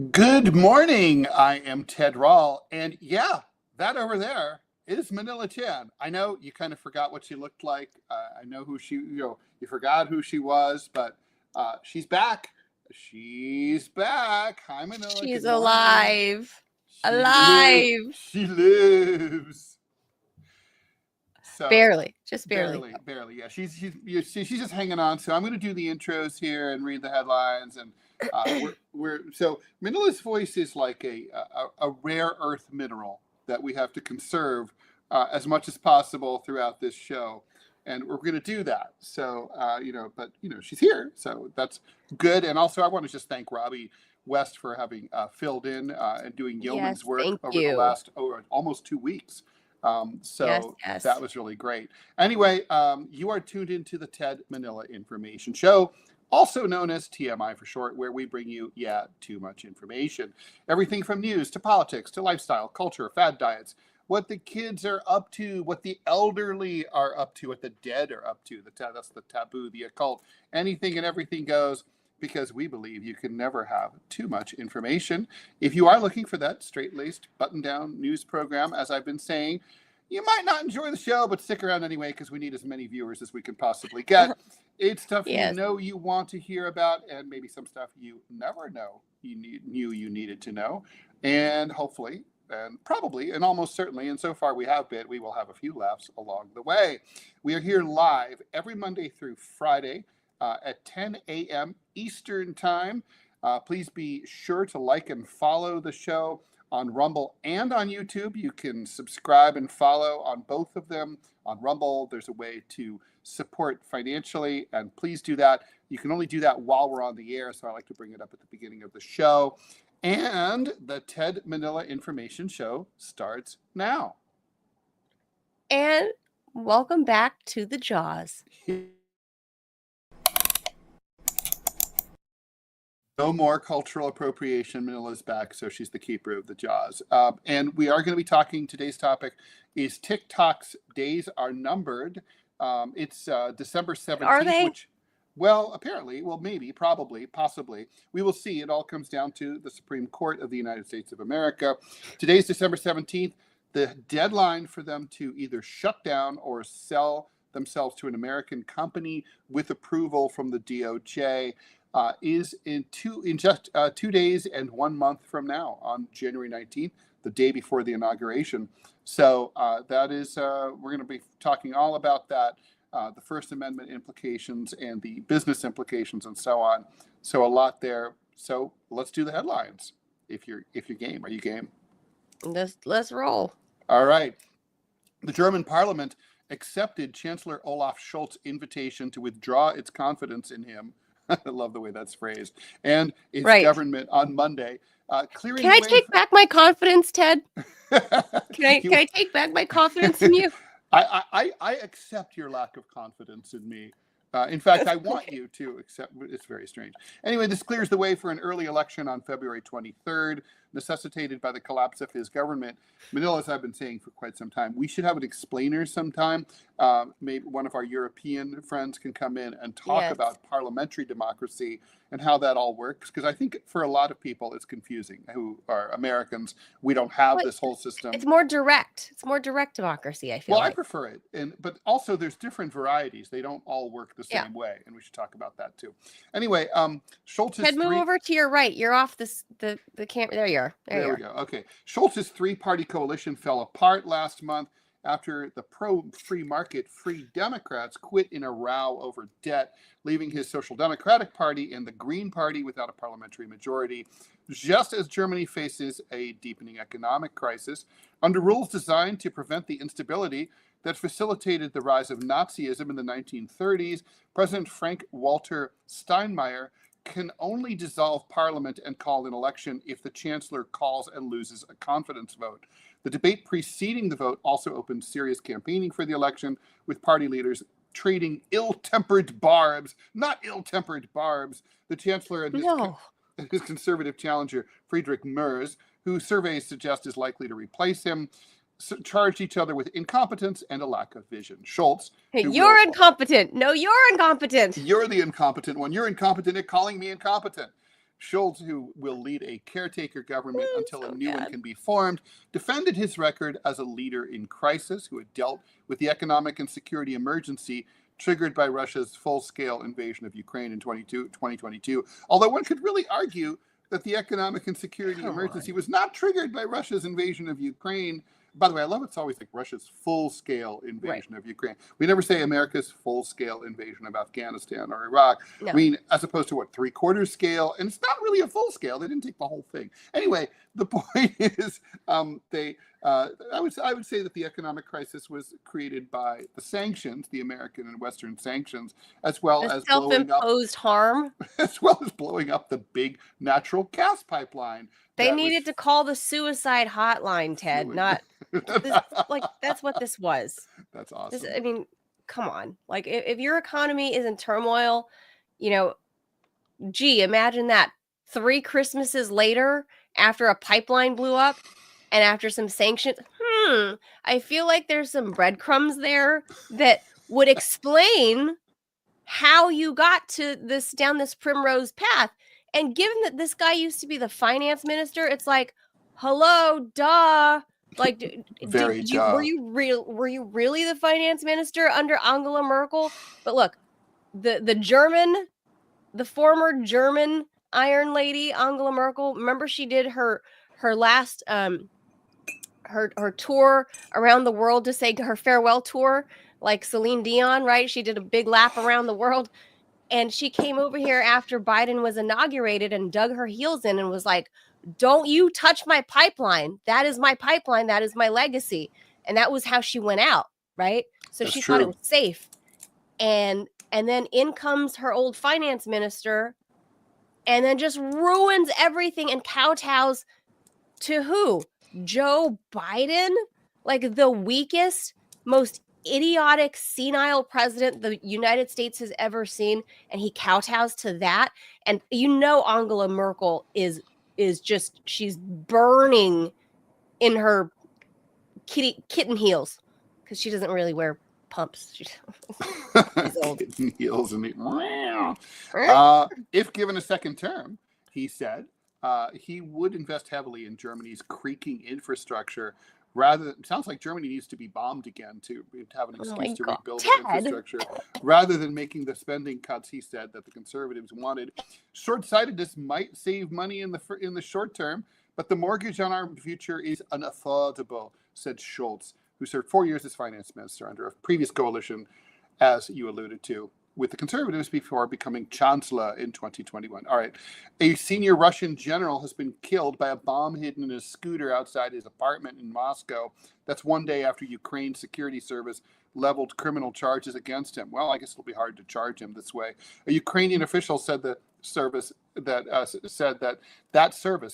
Good morning. I am Ted Rall, and yeah, that over there is Manila Chan. I know you kind of forgot what she looked like. I know who you forgot who she was, but she's back. She's back. Hi, Manila. She's Good morning. alive. She lives. Alive. She lives. So Barely. Just barely. barely. Yeah, she's just hanging on. So I'm going to do the intros here and read the headlines, and we're so Manila's voice is like a rare earth mineral that we have to conserve as much as possible throughout this show, and we're going to do that. So but she's here, so that's good. And also, I want to just thank Robbie West for having filled in and doing yeoman's Yes, work thank over the you. last almost 2 weeks. Yes, So that yes. was really great. Anyway, you are tuned into the Ted Manila Information Show, also known as TMI for short, where we bring you, too much information. Everything from news to politics to lifestyle, culture, fad diets, what the kids are up to, what the elderly are up to, what the dead are up to. That's the taboo, the occult. Anything and everything goes, because we believe you can never have too much information. If you are looking for that straight-laced, button-down news program, as I've been saying, you might not enjoy the show, but stick around anyway because we need as many viewers as we can possibly get. It's stuff Yes. you want to hear about, and maybe some stuff you never knew you needed to know. And hopefully, and probably, and almost certainly, and so far we will have a few laughs along the way. We are here live every Monday through Friday at 10 a.m. Eastern Time. Please be sure to like and follow the show on Rumble and on YouTube. You can subscribe and follow on both of them. On Rumble, there's a way to support financially, and please do that. You can only do that while we're on the air, so I like to bring it up at the beginning of the show. And the Ted Manila Information Show starts now. And welcome back to the Jaws. No more cultural appropriation. Manila's back, so she's the keeper of the Jaws. And we are going to be talking, today's topic is TikTok's days are numbered. It's December 17th. Are they? Apparently, maybe, probably, possibly. We will see. It all comes down to the Supreme Court of the United States of America. Today's December 17th. The deadline for them to either shut down or sell themselves to an American company with approval from the DOJ is in just 2 days and 1 month from now, on January 19th, the day before the inauguration. So that is, we're going to be talking all about that, the First Amendment implications and the business implications and so on. So a lot there. So let's do the headlines. If you're game, are you game? Let's roll. All right. The German Parliament accepted Chancellor Olaf Scholz's invitation to withdraw its confidence in him. I love the way that's phrased. And its government on Monday. Can I take back my confidence, Ted? Can I take back my confidence in you? I accept your lack of confidence in me. In fact, I want you to accept. It's very strange. Anyway, this clears the way for an early election on February 23rd, necessitated by the collapse of his government. Manila, as I've been saying for quite some time, we should have an explainer sometime. Maybe one of our European friends can come in and talk about parliamentary democracy and how that all works. Because I think for a lot of people, it's confusing who are Americans. We don't have this whole system. It's more direct. It's more direct democracy, I feel like. I prefer it. But also there's different varieties. They don't all work the same way. And we should talk about that too. Anyway, Scholz's Ted, move over to your right. You're off the camera. There you are. There we go. Okay. Scholz's three-party coalition fell apart last month after the pro-free market Free Democrats quit in a row over debt, leaving his Social Democratic Party and the Green Party without a parliamentary majority, just as Germany faces a deepening economic crisis. Under rules designed to prevent the instability that facilitated the rise of Nazism in the 1930s, President Frank-Walter Steinmeier can only dissolve parliament and call an election if the chancellor calls and loses a confidence vote. The debate preceding the vote also opened serious campaigning for the election, with party leaders trading ill-tempered barbs, not ill-tempered barbs. The chancellor and his conservative challenger, Friedrich Merz, who surveys suggest is likely to replace him, charged each other with incompetence and a lack of vision. Scholz. You're incompetent. No, you're incompetent. You're the incompetent one. You're incompetent at calling me incompetent. Scholz, who will lead a caretaker government until a new one bad. can be formed, defended his record as a leader in crisis who had dealt with the economic and security emergency triggered by Russia's full-scale invasion of Ukraine in 2022. Although one could really argue that the economic and security emergency was not triggered by Russia's invasion of Ukraine. By the way, I love it's always like Russia's full-scale invasion of Ukraine. We never say America's full-scale invasion of Afghanistan or Iraq. No. I mean, as opposed to what, 3/4 scale? And it's not really a full scale. They didn't take the whole thing. Anyway, the point is, I would say that the economic crisis was created by the sanctions, the American and Western sanctions, as well as self-imposed harm, as well as blowing up the big natural gas pipeline. They needed to call the suicide hotline, Ted. Not like that's what this was. That's awesome. I mean, come on. Like if your economy is in turmoil, gee, imagine that 3 Christmases later after a pipeline blew up and after some sanctions. I feel like there's some breadcrumbs there that would explain how you got to down this primrose path. And given that this guy used to be the finance minister, it's like, hello, duh. Like, were you really the finance minister under Angela Merkel? But look, the former German Iron Lady, Angela Merkel, remember she did her last her tour around the world to say her farewell tour, like Celine Dion, right? She did a big lap around the world. And she came over here after Biden was inaugurated and dug her heels in and was like, don't you touch my pipeline. That is my pipeline. That is my legacy. And that was how she went out, right? So she thought it was safe. And then in comes her old finance minister and then just ruins everything and kowtows to who? Joe Biden? Like the weakest, most idiotic, senile president the United States has ever seen, and he kowtows to that. And Angela Merkel is just, she's burning in her kitten heels because she doesn't really wear pumps. She's old. Kitten heels and if given a second term, he said he would invest heavily in Germany's creaking infrastructure. It sounds like Germany needs to be bombed again to have an excuse to rebuild their infrastructure. Rather than making the spending cuts, he said, that the Conservatives wanted. Short-sightedness might save money in the short term, but the mortgage on our future is unaffordable, said Scholz, who served 4 years as finance minister under a previous coalition, as you alluded to, with the Conservatives before becoming chancellor in 2021. All right. A senior Russian general has been killed by a bomb hidden in a scooter outside his apartment in Moscow. That's one day after Ukraine's security service leveled criminal charges against him. Well, I guess it'll be hard to charge him this way. A Ukrainian official said that service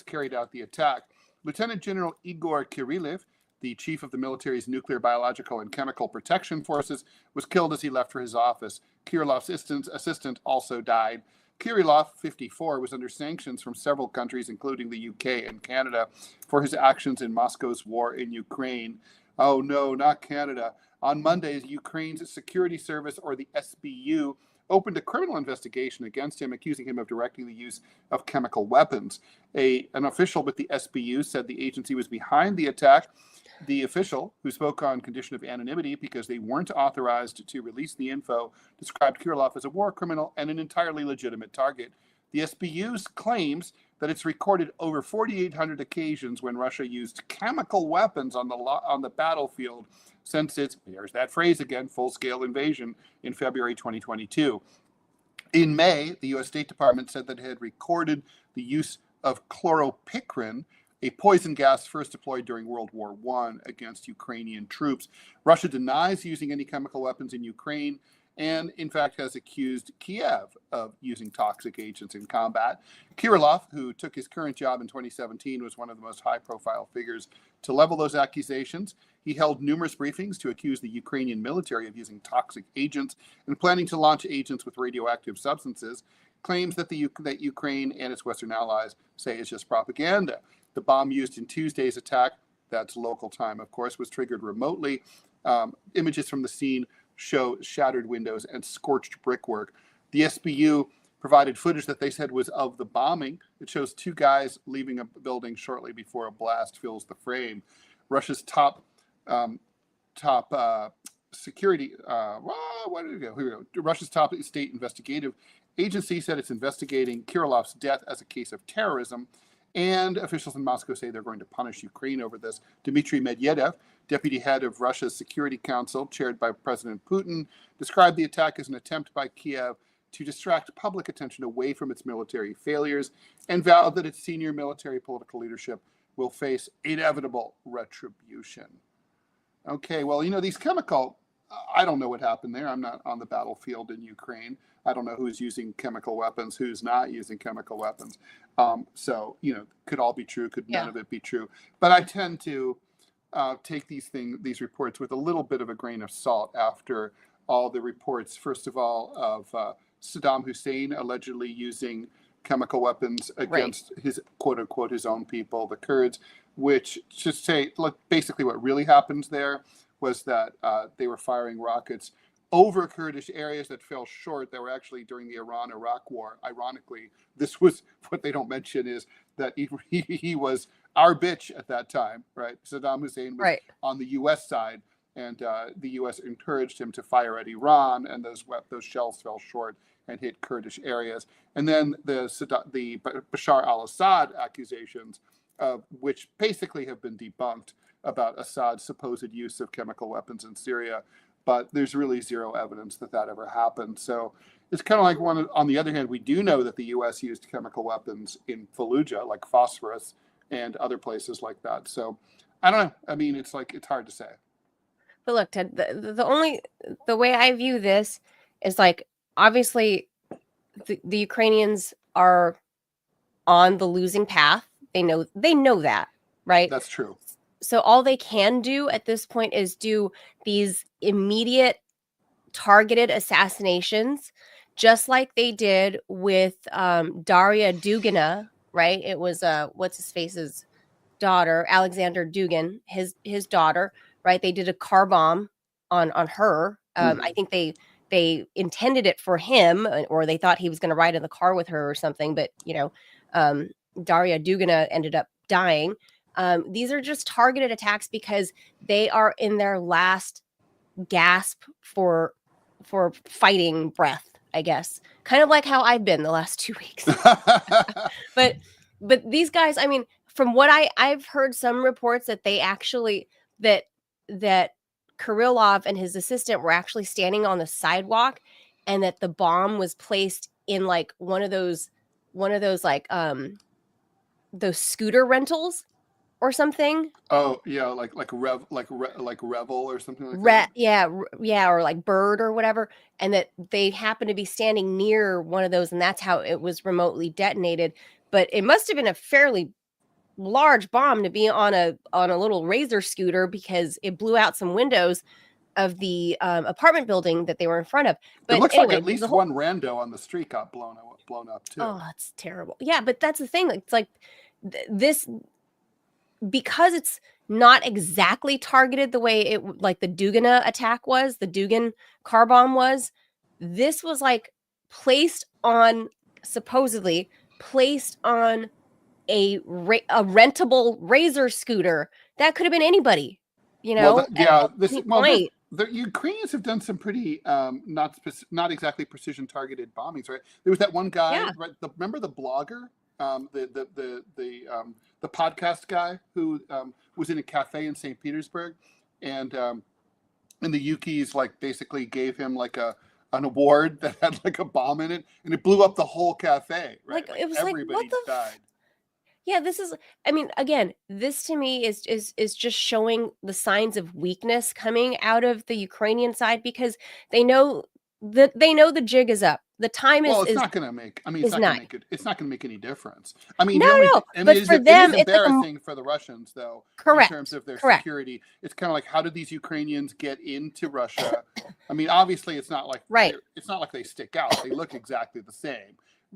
carried out the attack. Lieutenant General Igor Kirillev, the chief of the military's nuclear, biological, and chemical protection forces, was killed as he left for his office. Kirillov's assistant also died. Kirillov, 54, was under sanctions from several countries, including the UK and Canada, for his actions in Moscow's war in Ukraine. Oh no, not Canada. On Monday, Ukraine's security service, or the SBU, opened a criminal investigation against him, accusing him of directing the use of chemical weapons. An official with the SBU said the agency was behind the attack. The official, who spoke on condition of anonymity because they weren't authorized to release the info, described Kirillov as a war criminal and an entirely legitimate target. The SBU claims that it's recorded over 4,800 occasions when Russia used chemical weapons on the battlefield since its, there's that phrase again, full-scale invasion in February 2022. In May, the U.S. State Department said that it had recorded the use of chloropicrin, a poison gas first deployed during World War I against Ukrainian troops. Russia denies using any chemical weapons in Ukraine and, in fact, has accused Kiev of using toxic agents in combat. Kirillov, who took his current job in 2017, was one of the most high-profile figures to level those accusations. He held numerous briefings to accuse the Ukrainian military of using toxic agents and planning to launch agents with radioactive substances, claims that that Ukraine and its Western allies say is just propaganda. The bomb used in Tuesday's attack, that's local time, of course, was triggered remotely. Images from the scene show shattered windows and scorched brickwork. The SBU provided footage that they said was of the bombing. It shows two guys leaving a building shortly before a blast fills the frame. Russia's top security. Where did it go? Here we go. Russia's top state investigative agency said it's investigating Kirillov's death as a case of terrorism. And officials in Moscow say they're going to punish Ukraine over this. Dmitry Medvedev, deputy head of Russia's Security Council, chaired by President Putin, described the attack as an attempt by Kiev to distract public attention away from its military failures and vowed that its senior military political leadership will face inevitable retribution. Okay, well, these I don't know what happened there. I'm not on the battlefield in Ukraine. I don't know who's using chemical weapons, who's not using chemical weapons. So, could all be true, could none of it be true. But I tend to take these reports with a little bit of a grain of salt after all the reports, first of all, of Saddam Hussein allegedly using chemical weapons against his, quote unquote, his own people, the Kurds, which should say, look, basically what really happens there was that they were firing rockets over Kurdish areas that fell short. That were actually during the Iran-Iraq war. Ironically, this was what they don't mention is that he was our bitch at that time, right? Saddam Hussein was on the U.S. side, and the U.S. encouraged him to fire at Iran, and those shells fell short and hit Kurdish areas. And then the Bashar al-Assad accusations, which basically have been debunked, about Assad's supposed use of chemical weapons in Syria, but there's really zero evidence that ever happened. So it's kind of like on the other hand, we do know that the U.S. used chemical weapons in Fallujah, like phosphorus, and other places like that. So I don't know. I mean, it's hard to say. But look, Ted, the way I view this is obviously the Ukrainians are on the losing path. They know that, right? That's true. So all they can do at this point is do these immediate targeted assassinations, just like they did with Daria Dugina, right? It was what's his face's daughter, Alexander Dugin, his daughter, right? They did a car bomb on her. I think they intended it for him, or they thought he was going to ride in the car with her or something. But Daria Dugina ended up dying. These are just targeted attacks because they are in their last gasp for fighting breath, I guess. Kind of like how I've been the last 2 weeks. But these guys, I mean, from what I've heard some reports that they actually that Kirillov and his assistant were actually standing on the sidewalk, and that the bomb was placed in one of those those scooter rentals or something. Oh yeah, like Revel or something like that. Yeah, or like Bird or whatever, and that they happened to be standing near one of those, and that's how it was remotely detonated. But it must have been a fairly large bomb to be on a little Razor scooter, because it blew out some windows of the apartment building that they were in front of. But it looks anyway, like at least one rando on the street got blown up too. Oh, that's terrible. Yeah, but that's the thing. It's like this, because it's not exactly targeted the way the Dugina attack was, the Dugin car bomb was. This was supposedly placed on a rentable Razor scooter. That could have been anybody, The Ukrainians have done some pretty not exactly precision targeted bombings, right? There was that one guy, right? Remember the blogger, the podcast guy who was in a cafe in St. Petersburg, and the Ukis basically gave him an award that had a bomb in it, and it blew up the whole cafe, right? It was everybody died. Yeah, this is, I mean, again, this to me is just showing the signs of weakness coming out of the Ukrainian side, because they know the jig is up. The time is. Well, it's not going to make. I mean, it's not going to make it. It's not going to make any difference. I mean, no. But for them, it's embarrassing for the Russians, though. Correct. In terms of their security, it's kind of like, how did these Ukrainians get into Russia? I mean, obviously, it's not like it's not like they stick out. They look exactly the same,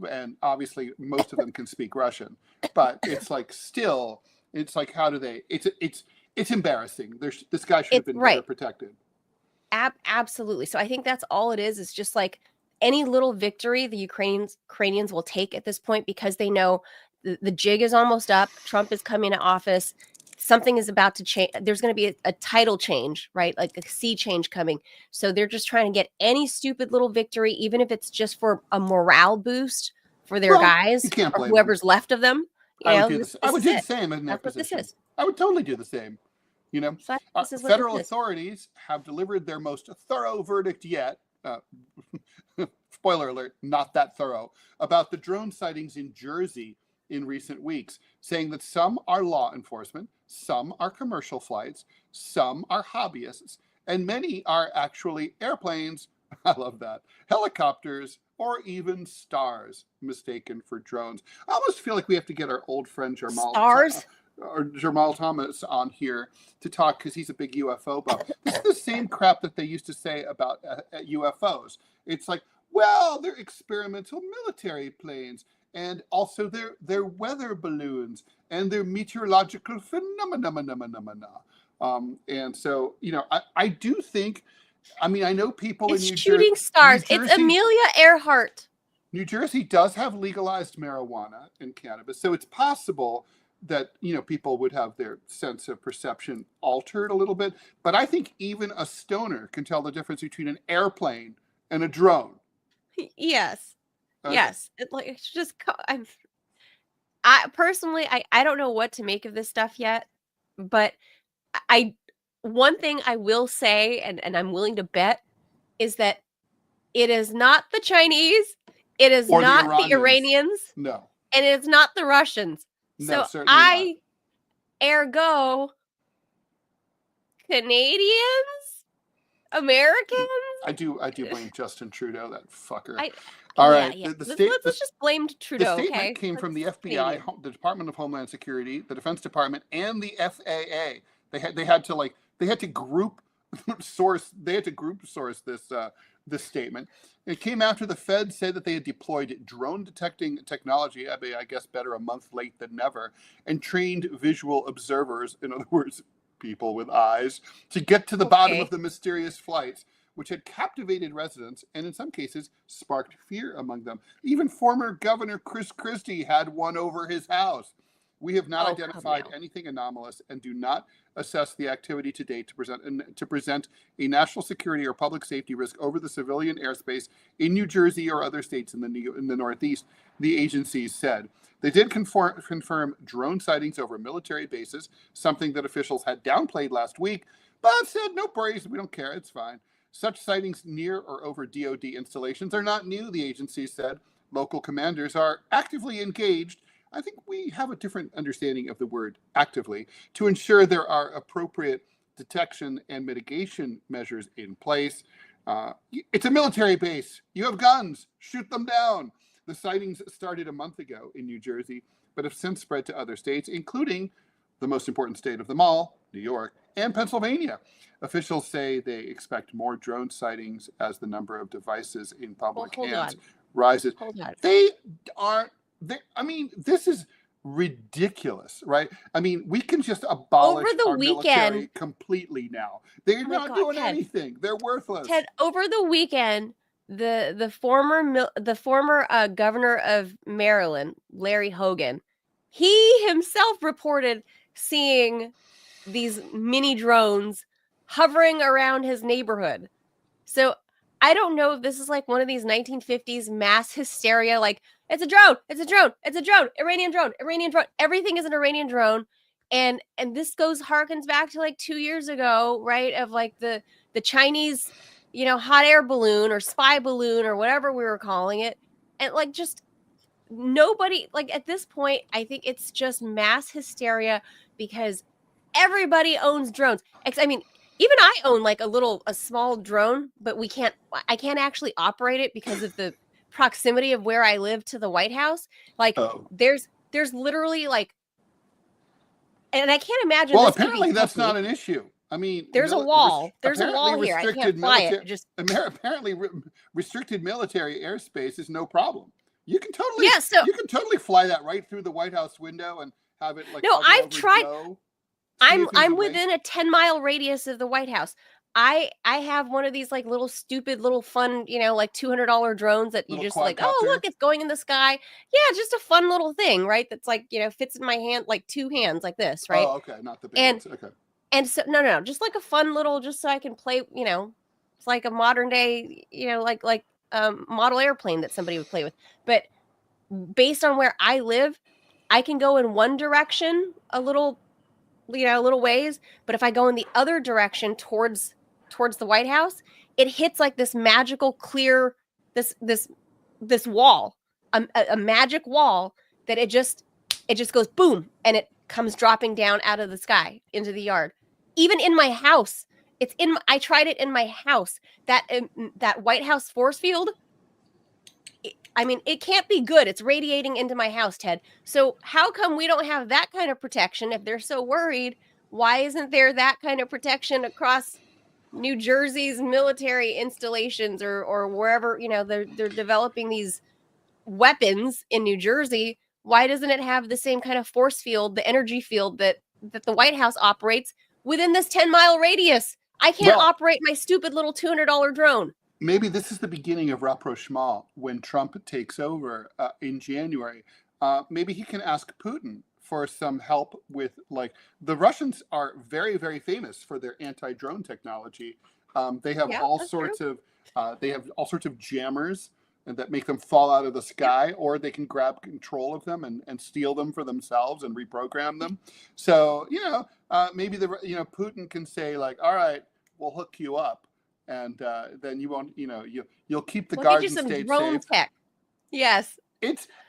and obviously, most of them can speak Russian. But it's still, it's how do they? It's embarrassing. This guy should have been better protected. Absolutely. So I think that's all it is just any little victory the Ukrainians will take at this point, because they know the jig is almost up. Trump is coming to office. Something is about to change. There's going to be a title change, right? Like a sea change coming. So they're just trying to get any stupid little victory, even if it's just for a morale boost for their guys you can't or blame whoever's left of them. I would do the same in their That's what this position. is. I would totally do the same. You know, So this is what federal this is. authorities have delivered their most thorough verdict yet. Spoiler alert, not that thorough, about the drone sightings in Jersey in recent weeks, saying that some are law enforcement, some are commercial flights, some are hobbyists, and many are actually airplanes. I love that. Helicopters, or even stars mistaken for drones. I almost feel like we have to get our old friend Jamal Thomas on here to talk, because he's a big UFO buff. This is the same crap that they used to say about UFOs. It's like, well, they're experimental military planes, and also they're weather balloons, and they're meteorological phenomena. And so, I do think, I know people in New Jersey. It's shooting stars. It's Amelia Earhart. New Jersey does have legalized marijuana and cannabis, so it's possible that people would have their sense of perception altered a little bit. But I think even a stoner can tell the difference between an airplane and a drone. Yes. Okay. Yes. It's just, I personally, I don't know what to make of this stuff yet, but one thing I will say, and I'm willing to bet, is that it is not the Chinese, it is not the Iranians, no, and it's not the Russians. No, so not. Ergo, Canadians, Americans. I do blame Justin Trudeau, that fucker. All right. Yeah. Let's just blame Trudeau. The statement came from the FBI, the Department of Homeland Security, the Defense Department, and the FAA. They had to group source this statement. It came after the Fed said that they had deployed drone detecting technology, I guess better a month late than never, and trained visual observers, in other words, people with eyes, to get to the bottom of the mysterious flights, which had captivated residents and in some cases sparked fear among them. Even former Governor Chris Christie had one over his house. We have not identified anything anomalous and do not assess the activity to date to present a national security or public safety risk over the civilian airspace in New Jersey or other states in the Northeast, the agencies said. They did confirm drone sightings over military bases, something that officials had downplayed last week, but said, no worries, we don't care, it's fine. Such sightings near or over DoD installations are not new, the agency said. Local commanders are actively engaged. I think we have a different understanding of the word actively, to ensure there are appropriate detection and mitigation measures in place. It's a military base. You have guns. Shoot them down. The sightings started a month ago in New Jersey, but have since spread to other states, including the most important state of them all, New York, and Pennsylvania. Officials say they expect more drone sightings as the number of devices in public hands rises. They aren't. This is ridiculous, right? We can just abolish our military completely now. They're not doing anything. They're worthless. Ted, over the weekend, the former governor of Maryland, Larry Hogan, he himself reported seeing these mini drones hovering around his neighborhood. So I don't know if this is like one of these 1950s mass hysteria, like, it's a drone, Iranian drone, everything is an Iranian drone. And this harkens back to like 2 years ago, right? Of like the Chinese, hot air balloon or spy balloon or whatever we were calling it. And like, just nobody, like at this point, I think it's just mass hysteria because everybody owns drones. Even I own like a small drone, but I can't actually operate it because of the proximity of where I live to the White House. Like there's literally like, and I can't imagine. Well, apparently that's not an issue. There's a wall. There's a wall here. I can't fly it. Apparently restricted military airspace is no problem. You can totally fly that right through the White House window and have it like. No, I've tried. I'm within a 10-mile radius of the White House. I have one of these like little stupid little fun, like $200 drones that you Little just like, oh look, quadcopter. it's going in the sky. Yeah, just a fun little thing, right? That's like, fits in my hand like two hands like this, right? Oh, okay, not the big And ones. Okay. and so no, just like a fun little, just so I can play, it's like a modern day, like model airplane that somebody would play with. But based on where I live, I can go in one direction a little ways, but if I go in the other direction towards the White House, it hits like this magical clear this wall, a magic wall that it just goes boom and it comes dropping down out of the sky into the yard. Even in my house, I tried it in my house. That White House force field, I mean, it can't be good. It's radiating into my house, Ted. So how come we don't have that kind of protection if they're so worried? Why isn't there that kind of protection across New Jersey's military installations or wherever, they're developing these weapons in New Jersey? Why doesn't it have the same kind of force field, the energy field that the White House operates within this 10-mile radius? I can't Well, operate my stupid little $200 drone. maybe this is the beginning of rapprochement when Trump takes over in January. Maybe he can ask Putin for some help with, like, the Russians are very, very famous for their anti-drone technology. They have Yeah, all that's sorts of jammers that make them fall out of the sky, or they can grab control of them and steal them for themselves and reprogram them. So maybe Putin can say, like, all right, we'll hook you up, and then you won't, you'll keep the We'll get you Garden some State drone safe. tech. Yes.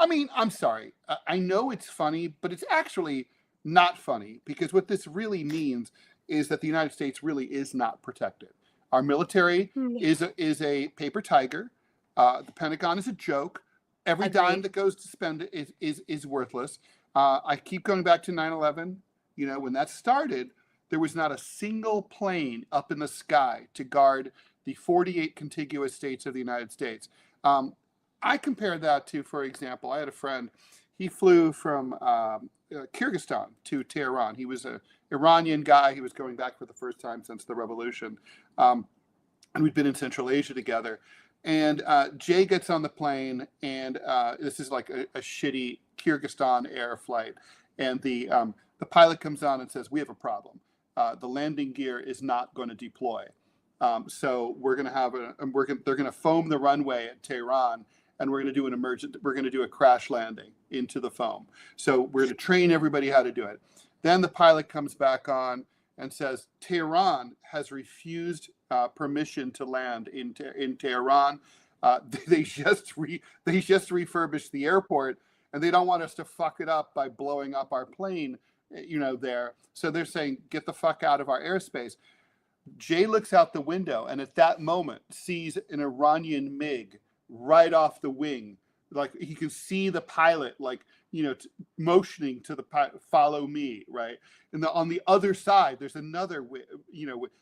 I mean, I'm sorry. I know it's funny, but it's actually not funny, because what this really means is that the United States really is not protected. Our military is a paper tiger. The Pentagon is a joke. Every dime Agreed. that goes to spend it is worthless. I keep going back to 9/11. When that started, there was not a single plane up in the sky to guard the 48 contiguous states of the United States. I compare that to, for example, I had a friend. He flew from Kyrgyzstan to Tehran. He was an Iranian guy. He was going back for the first time since the revolution. And we'd been in Central Asia together. And Jay gets on the plane, and this is like a shitty Kyrgyzstan air flight. And the pilot comes on and says, "We have a problem. The landing gear is not going to deploy. So we're going to have they're going to foam the runway at Tehran, and we're going to do a crash landing into the foam. So we're going to train everybody how to do it." Then the pilot comes back on and says, "Tehran has refused permission to land in Tehran. They just refurbished the airport, and they don't want us to fuck it up by blowing up our plane, there. So they're saying, get the fuck out of our airspace." Jay looks out the window, and at that moment sees an Iranian MiG right off the wing. Like, he can see the pilot, like, motioning to the pilot, "Follow me," right? And on the other side, there's another,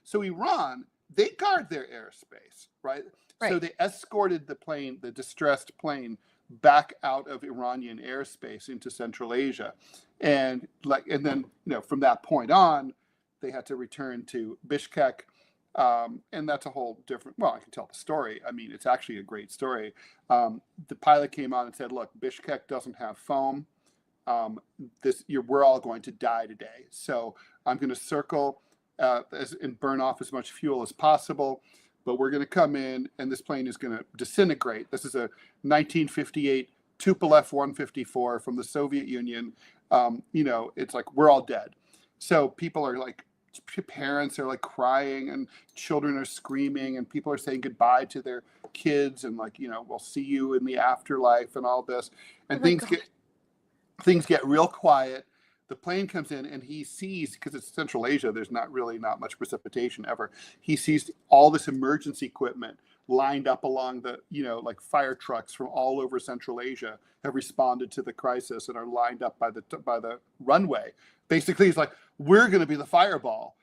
so Iran, they guard their airspace, right? So they escorted the distressed plane, back out of Iranian airspace into Central Asia. And then, from that point on, they had to return to Bishkek. And that's a whole different, well, I can tell the story. I mean, it's actually a great story. The pilot came on and said, "Look, Bishkek doesn't have foam. We're all going to die today. So I'm going to circle and burn off as much fuel as possible. But we're going to come in, and this plane is going to disintegrate." This is a 1958 Tupolev 154 from the Soviet Union. It's like, we're all dead. So people are like, parents are like crying, and children are screaming, and people are saying goodbye to their kids, and like, we'll see you in the afterlife and all this. And things get real quiet. The plane comes in, and he sees, because it's Central Asia, there's not much precipitation ever. He sees all this emergency equipment lined up along the, like fire trucks from all over Central Asia have responded to the crisis and are lined up by the runway. Basically, he's like, we're going to be the fireball.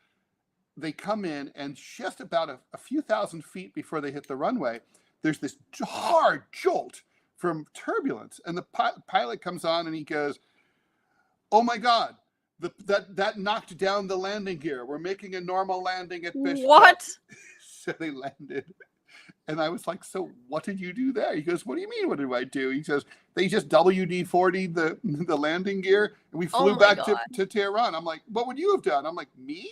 They come in, and just about a few thousand feet before they hit the runway, there's this hard jolt from turbulence. And the pilot comes on, and he goes, "Oh my God, that knocked down the landing gear. We're making a normal landing at Bishkek. What? So they landed. And I was like, so what did you do there? He goes, what do you mean, what did I do? He says, they just WD-40'd the landing gear, and we flew back to Tehran. I'm like, what would you have done? I'm like, me?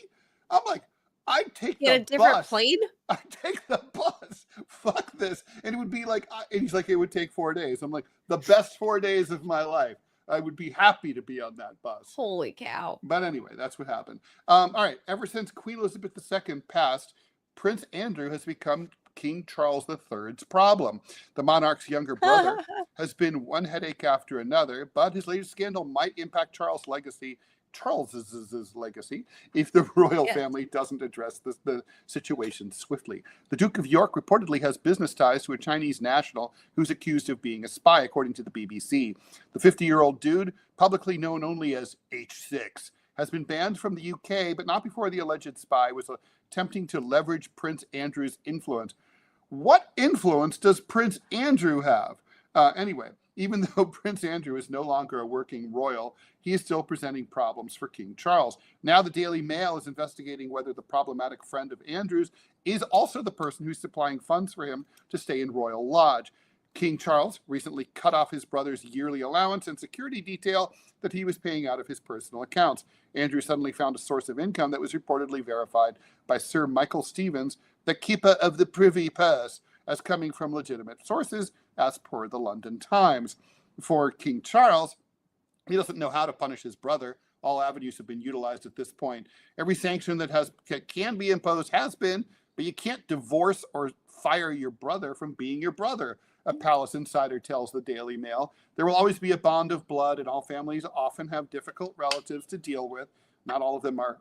I'm like, I'd take Get a different plane? I'd take the bus. Fuck this. And it would be like, and he's like, it would take 4 days. I'm like, the best 4 days of my life. I would be happy to be on that bus. Holy cow. But anyway, that's what happened. All right. Ever since Queen Elizabeth II passed, Prince Andrew has become King Charles III's problem. The monarch's younger brother has been one headache after another, but his latest scandal might impact Charles's legacy if the royal family doesn't address the situation swiftly. The Duke of York reportedly has business ties to a Chinese national who's accused of being a spy, according to the BBC. The 50-year-old dude, publicly known only as H6, has been banned from the UK, but not before the alleged spy was attempting to leverage Prince Andrew's influence. What influence does Prince Andrew have? Anyway, even though Prince Andrew is no longer a working royal, he is still presenting problems for King Charles. Now the Daily Mail is investigating whether the problematic friend of Andrew's is also the person who's supplying funds for him to stay in Royal Lodge. King Charles recently cut off his brother's yearly allowance and security detail that he was paying out of his personal accounts. Andrew suddenly found a source of income that was reportedly verified by Sir Michael Stevens, the keeper of the privy purse, as coming from legitimate sources, as per the London Times. For King Charles, he doesn't know how to punish his brother. All avenues have been utilized at this point. Every sanction that can be imposed has been, but you can't divorce or fire your brother from being your brother, a palace insider tells the Daily Mail. There will always be a bond of blood, and all families often have difficult relatives to deal with. Not all of them are,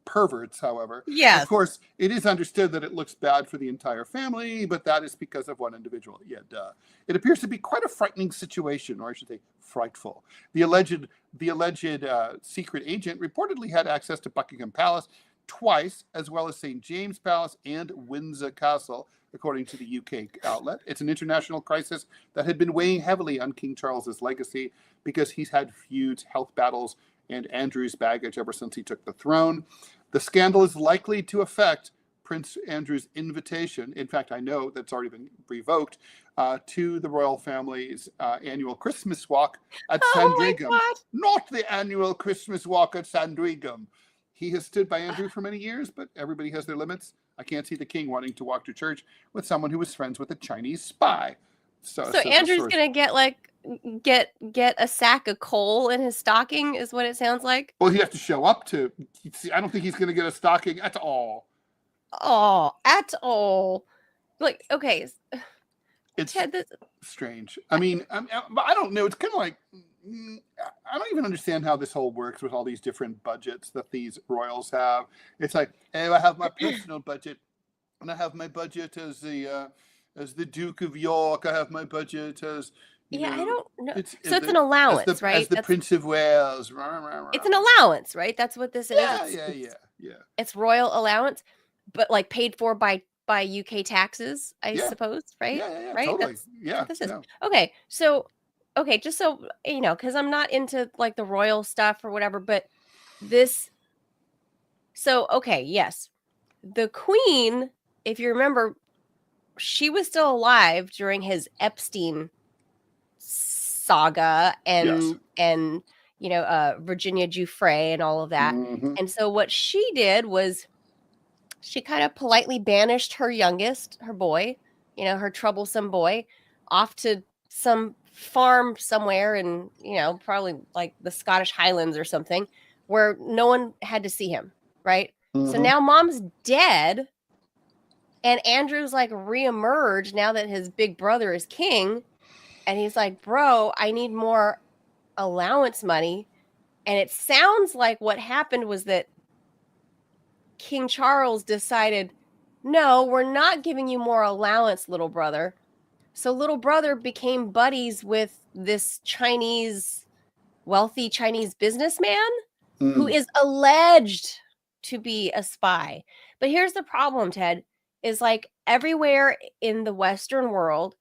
perverts, however. Yes. Of course, it is understood that it looks bad for the entire family, but that is because of one individual. Yeah, duh. It appears to be quite a frightening situation, or I should say frightful. The alleged secret agent reportedly had access to Buckingham Palace twice, as well as St. James Palace and Windsor Castle, according to the UK outlet. It's an international crisis that had been weighing heavily on King Charles's legacy because he's had feuds, health battles, and Andrew's baggage ever since he took the throne. The scandal is likely to affect Prince Andrew's invitation. In fact, I know that's already been revoked to the royal family's annual Christmas walk at Sandringham. Not the annual Christmas walk at Sandringham. He has stood by Andrew for many years, but everybody has their limits. I can't see the king wanting to walk to church with someone who was friends with a Chinese spy. So Andrew's gonna get a sack of coal in his stocking, is what it sounds like. Well, he'd have to show up to. I don't think he's gonna get a stocking at all. Oh, at all. Like, okay. It's strange. I mean, I don't know. It's kind of like, I don't even understand how this whole works with all these different budgets that these royals have. It's like, hey, I have my personal budget, and I have my budget as the Duke of York. I have my budget as I don't know. It's an allowance, right? As the Prince of Wales. It's an allowance, right? That's what this is. Yeah. It's royal allowance, but like paid for by UK taxes, I suppose, right? Yeah, right. Totally. That's what this is. Okay, so just so because I'm not into like the royal stuff or whatever, but this. So yes, the Queen, if you remember, she was still alive during his Epstein saga and Virginia Giuffre and all of that. Mm-hmm. And so what she did was she kind of politely banished her youngest, her boy, her troublesome boy, off to some farm somewhere in, probably like the Scottish Highlands or something, where no one had to see him, right? Mm-hmm. So now mom's dead, and Andrew's like reemerged now that his big brother is king, and he's like, bro, I need more allowance money. And it sounds like what happened was that King Charles decided, no, we're not giving you more allowance, little brother. So little brother became buddies with this wealthy Chinese businessman who is alleged to be a spy. But here's the problem, Ted, is like everywhere in the Western world,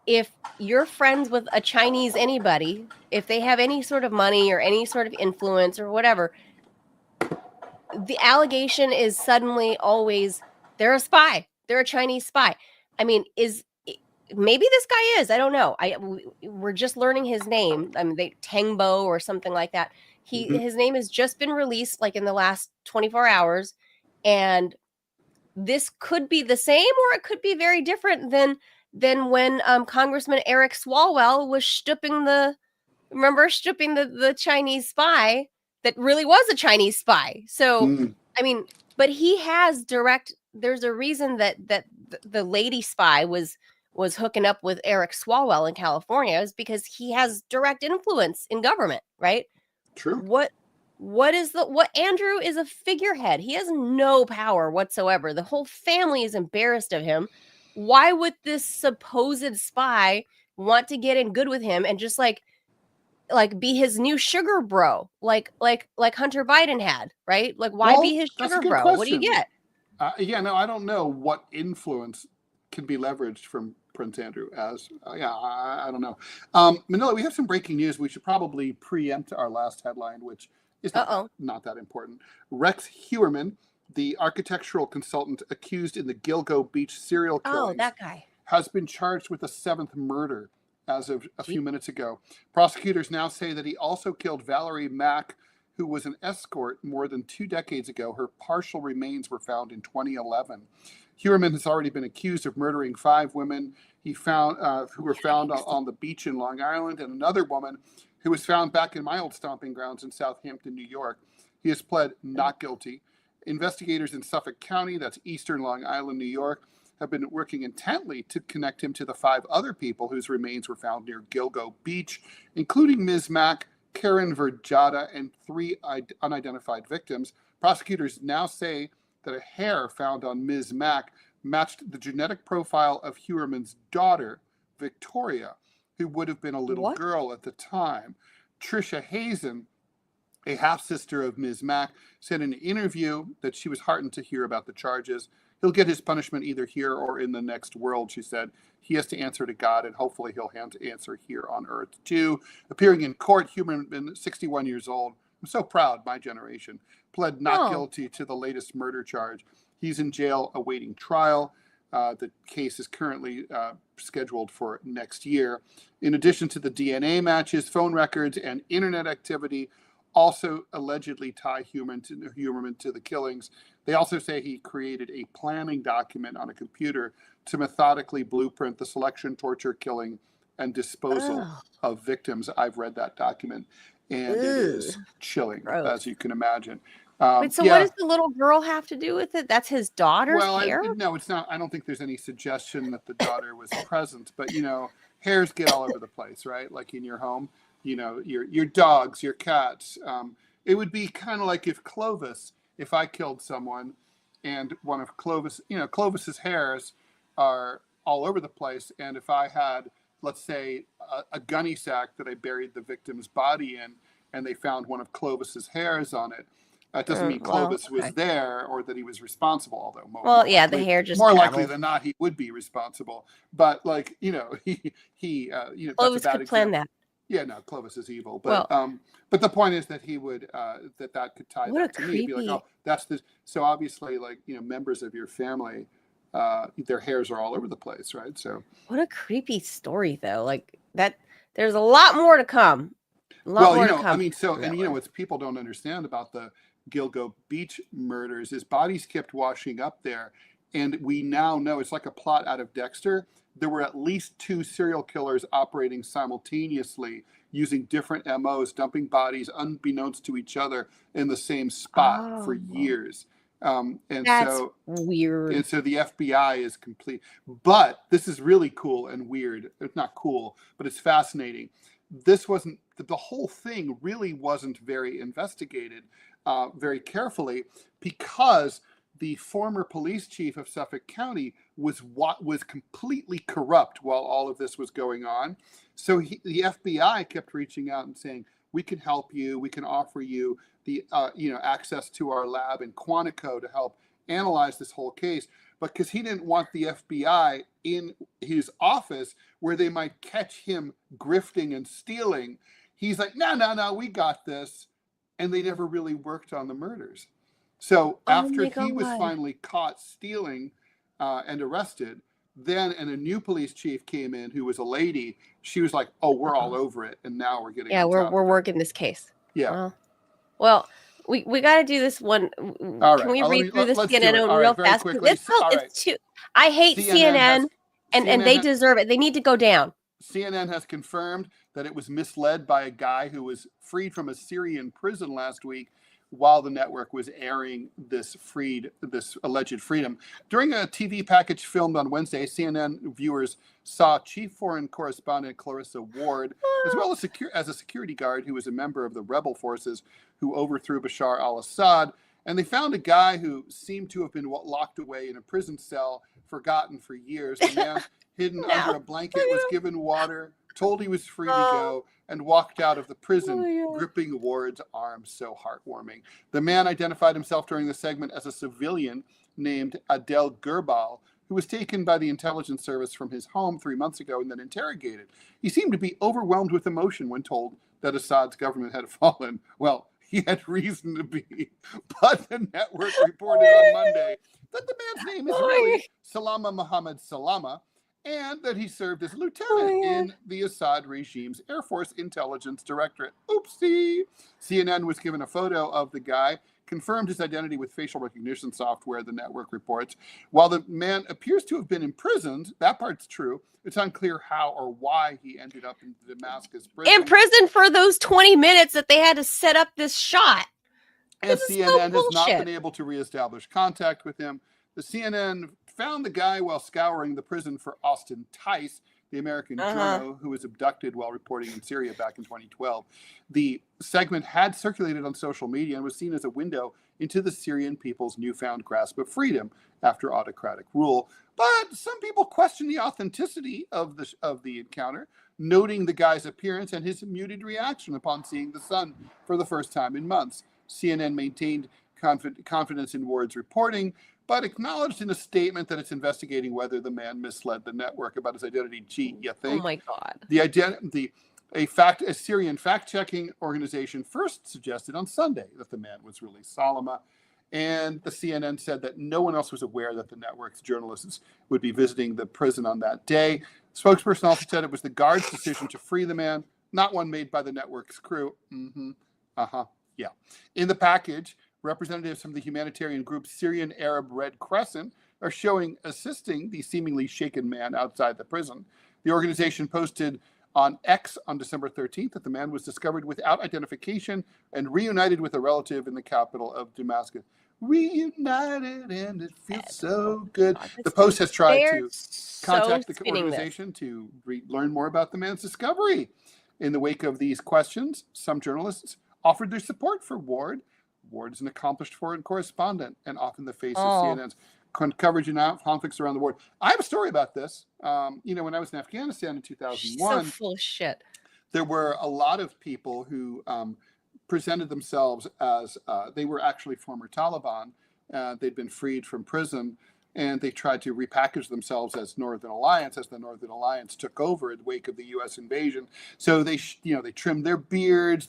if you're friends with a Chinese anybody, if they have any sort of money or any sort of influence or whatever, the allegation is suddenly always they're a spy. They're a Chinese spy. I mean, maybe this guy is. I don't know. We're just learning his name. I mean, Tangbo or something like that. His name has just been released like in the last 24 hours, and this could be the same or it could be very different than when Congressman Eric Swalwell was stooping the Chinese spy that really was a Chinese spy. So, I mean, but he has there's a reason that the lady spy was hooking up with Eric Swalwell in California is because he has direct influence in government, right? True. What Andrew is a figurehead. He has no power whatsoever. The whole family is embarrassed of him. Why would this supposed spy want to get in good with him and just like be his new sugar bro, like Hunter Biden had, right? Like, why be his sugar bro? Question. What do you get? Yeah, no, I don't know what influence can be leveraged from Prince Andrew as, I don't know. Manila, we have some breaking news. We should probably preempt our last headline, which is not that important. Rex Heuermann, the architectural consultant accused in the Gilgo Beach serial killings, that guy has been charged with a 7th murder as of a few minutes ago. Prosecutors now say that he also killed Valerie Mack, who was an escort more than 2 decades ago. Her partial remains were found in 2011. Heuermann has already been accused of murdering 5 women who were found on the beach in Long Island, and another woman who was found back in my old stomping grounds in Southampton, New York. He has pled not guilty. Investigators in Suffolk County, that's eastern Long Island, New York, have been working intently to connect him to the 5 other people whose remains were found near Gilgo Beach, including Ms. Mack, Karen Verjada, and 3 unidentified victims. Prosecutors now say that a hair found on Ms. Mack matched the genetic profile of Heuermann's daughter, Victoria, who would have been a little girl at the time. Tricia Hazen, a half-sister of Ms. Mack, said in an interview that she was heartened to hear about the charges. He'll get his punishment either here or in the next world, she said. He has to answer to God, and hopefully he'll answer here on earth, too. Appearing in court, Heuermann, 61 years old, I'm so proud, my generation, pled not guilty to the latest murder charge. He's in jail awaiting trial. The case is currently scheduled for next year. In addition to the DNA matches, phone records, and internet activity also allegedly tie Heuermann to the killings. They also say he created a planning document on a computer to methodically blueprint the selection, torture, killing, and disposal of victims. I've read that document, and it is chilling, as you can imagine. Wait, so what does the little girl have to do with it? That's his daughter's hair? No, it's not. I don't think there's any suggestion that the daughter was present, but hairs get all over the place, right? Like in your home, your dogs, your cats. It would be kind of like if I killed someone and one of Clovis's hairs are all over the place, and if I had, let's say, a gunny sack that I buried the victim's body in, and they found one of Clovis's hairs on it, that doesn't mean Clovis was there or that he was responsible, although the hair just more likely than not he would be responsible. But he Clovis could plan that. Yeah, no, Clovis is evil, but the point is that he would that could tie that to me. It'd be like, oh, that's this. So obviously, members of your family, their hairs are all over the place, right? So what a creepy story, though. Like that, there's a lot more to come. I mean, what people don't understand about the Gilgo Beach murders is bodies kept washing up there, and we now know it's like a plot out of Dexter. There were at least 2 serial killers operating simultaneously using different MOs, dumping bodies unbeknownst to each other in the same spot for years. That's weird. And so the FBI is complete. But this is really cool and weird. It's not cool, but it's fascinating. This wasn't, the whole thing really wasn't very investigated very carefully, because the former police chief of Suffolk County was completely corrupt while all of this was going on. So the FBI kept reaching out and saying, we can help you. We can offer you the access to our lab in Quantico to help analyze this whole case. because he didn't want the FBI in his office where they might catch him grifting and stealing. He's like, no, we got this. And they never really worked on the murders. So after he was finally caught stealing and arrested, then and a new police chief came in who was a lady. She was like, "Oh, we're all over it, and now we're getting we're working this case." Yeah. Well, we got to do this one. All Can right. we read through this CNN real fast? I hate CNN, and they deserve it. They need to go down. CNN has confirmed that it was misled by a guy who was freed from a Syrian prison last week while the network was airing this alleged freedom. During a TV package filmed on Wednesday, CNN viewers saw Chief Foreign Correspondent Clarissa Ward, as well as a security guard who was a member of the rebel forces who overthrew Bashar al-Assad. And they found a guy who seemed to have been locked away in a prison cell, forgotten for years. The man, hidden under a blanket, was given water, told he was free to go, and walked out of the prison, gripping Ward's arm. So heartwarming. The man identified himself during the segment as a civilian named Adel Gerbal, who was taken by the intelligence service from his home 3 months ago and then interrogated. He seemed to be overwhelmed with emotion when told that Assad's government had fallen. Well, he had reason to be, but the network reported on Monday that the man's name is really Salama Mohammed Salama, and that he served as lieutenant in the Assad regime's Air Force Intelligence Directorate. Oopsie! CNN was given a photo of the guy, confirmed his identity with facial recognition software, the network reports. While the man appears to have been imprisoned, that part's true, it's unclear how or why he ended up in the Damascus prison. In prison for those 20 minutes that they had to set up this shot. And CNN has not been able to reestablish contact with him. The CNN found the guy while scouring the prison for Austin Tice, the American journalist who was abducted while reporting in Syria back in 2012. The segment had circulated on social media and was seen as a window into the Syrian people's newfound grasp of freedom after autocratic rule. But some people question the authenticity of the encounter, noting the guy's appearance and his muted reaction upon seeing the sun for the first time in months. CNN maintained confidence in Ward's reporting, but acknowledged in a statement that it's investigating whether the man misled the network about his identity. Gee, you think? Oh my God. A Syrian fact-checking organization first suggested on Sunday that the man was really Salama, and the CNN said that no one else was aware that the network's journalists would be visiting the prison on that day. Spokesperson also said it was the guard's decision to free the man, not one made by the network's crew. Yeah. In the package, representatives from the humanitarian group Syrian Arab Red Crescent are assisting the seemingly shaken man outside the prison. The organization posted on X on December 13th that the man was discovered without identification and reunited with a relative in the capital of Damascus. Reunited, and it feels so good. The Post has tried to contact the organization to learn more about the man's discovery. In the wake of these questions, some journalists offered their support for Ward. Ward is an accomplished foreign correspondent and often the face of CNN's coverage in conflicts around the world. I have a story about this. When I was in Afghanistan in 2001, so full of shit. There were a lot of people who presented themselves as they were actually former Taliban. They'd been freed from prison, and they tried to repackage themselves as Northern Alliance as the Northern Alliance took over in the wake of the U.S. invasion. So they trimmed their beards.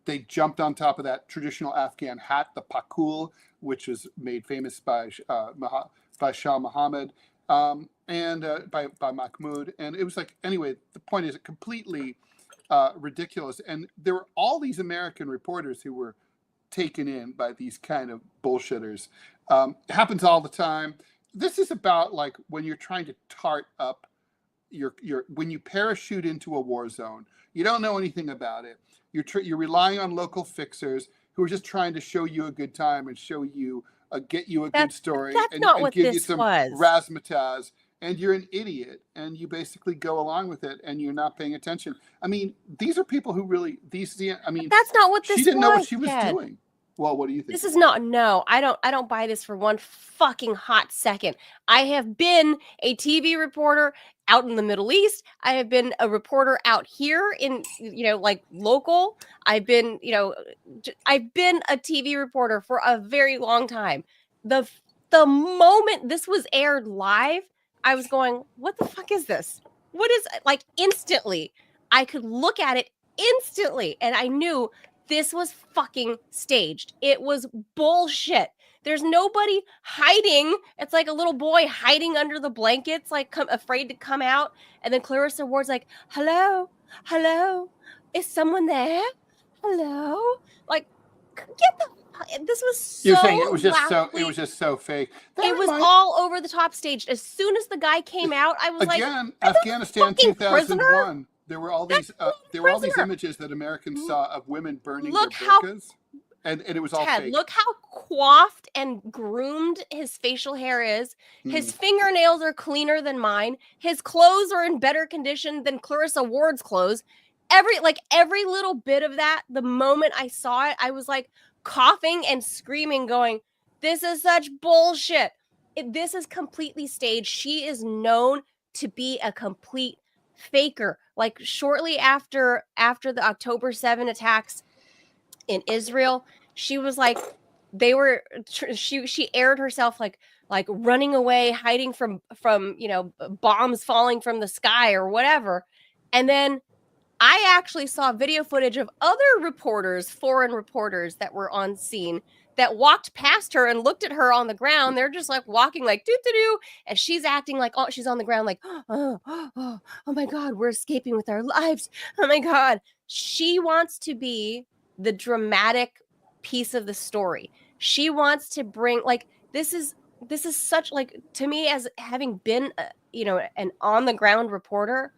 They jumped on top of that traditional Afghan hat, the pakul, which was made famous by Shah Muhammad and by Mahmoud. And it was like, anyway, the point is completely ridiculous. And there were all these American reporters who were taken in by these kind of bullshitters. It happens all the time. This is about like when you're trying to tart up when you parachute into a war zone, you don't know anything about it. You're relying on local fixers who are just trying to show you a good time and show you get you a good story and give you some razzmatazz. And you're an idiot, and you basically go along with it, and you're not paying attention. I mean, these are people who really that's not what this was. She didn't know what she was doing. Well, what do you think? This is not I don't buy this for one fucking hot second. I have been a TV reporter out in the Middle East. I have been a reporter out here in like local. I've been a TV reporter for a very long time. The the moment this was aired live, I was going, what the fuck is this? What is, like, instantly, I could look at it instantly, and I knew this was fucking staged. It was bullshit. There's nobody hiding. It's like a little boy hiding under the blankets, like afraid to come out. And then Clarissa Ward's like, hello, hello, is someone there? Hello? Like, get the, this was so You're saying it was just loudly, it was just so fake. it was all over the top staged. As soon as the guy came out, I was again, like, Afghanistan fucking 2001. prisoner? There were all these images that Americans saw of women burning Look their how- burqas, and it was all Ted, fake. look how coiffed and groomed his facial hair is. His fingernails are cleaner than mine. His clothes are in better condition than Clarissa Ward's clothes. Every little bit of that, the moment I saw it, I was like coughing and screaming, going, this is such bullshit. This is completely staged. She is known to be a complete faker. Like, shortly after the October 7 attacks in Israel, she was like, she aired herself like running away, hiding from bombs falling from the sky or whatever. And then I actually saw video footage of other reporters, foreign reporters that were on scene, that walked past her and looked at her on the ground. They're just like walking like doo-doo-doo, and she's acting like, oh, she's on the ground like, oh my God, we're escaping with our lives. Oh my God. She wants to be the dramatic piece of the story. She wants to bring, like, this is such, like, to me, as having been an on the ground reporter,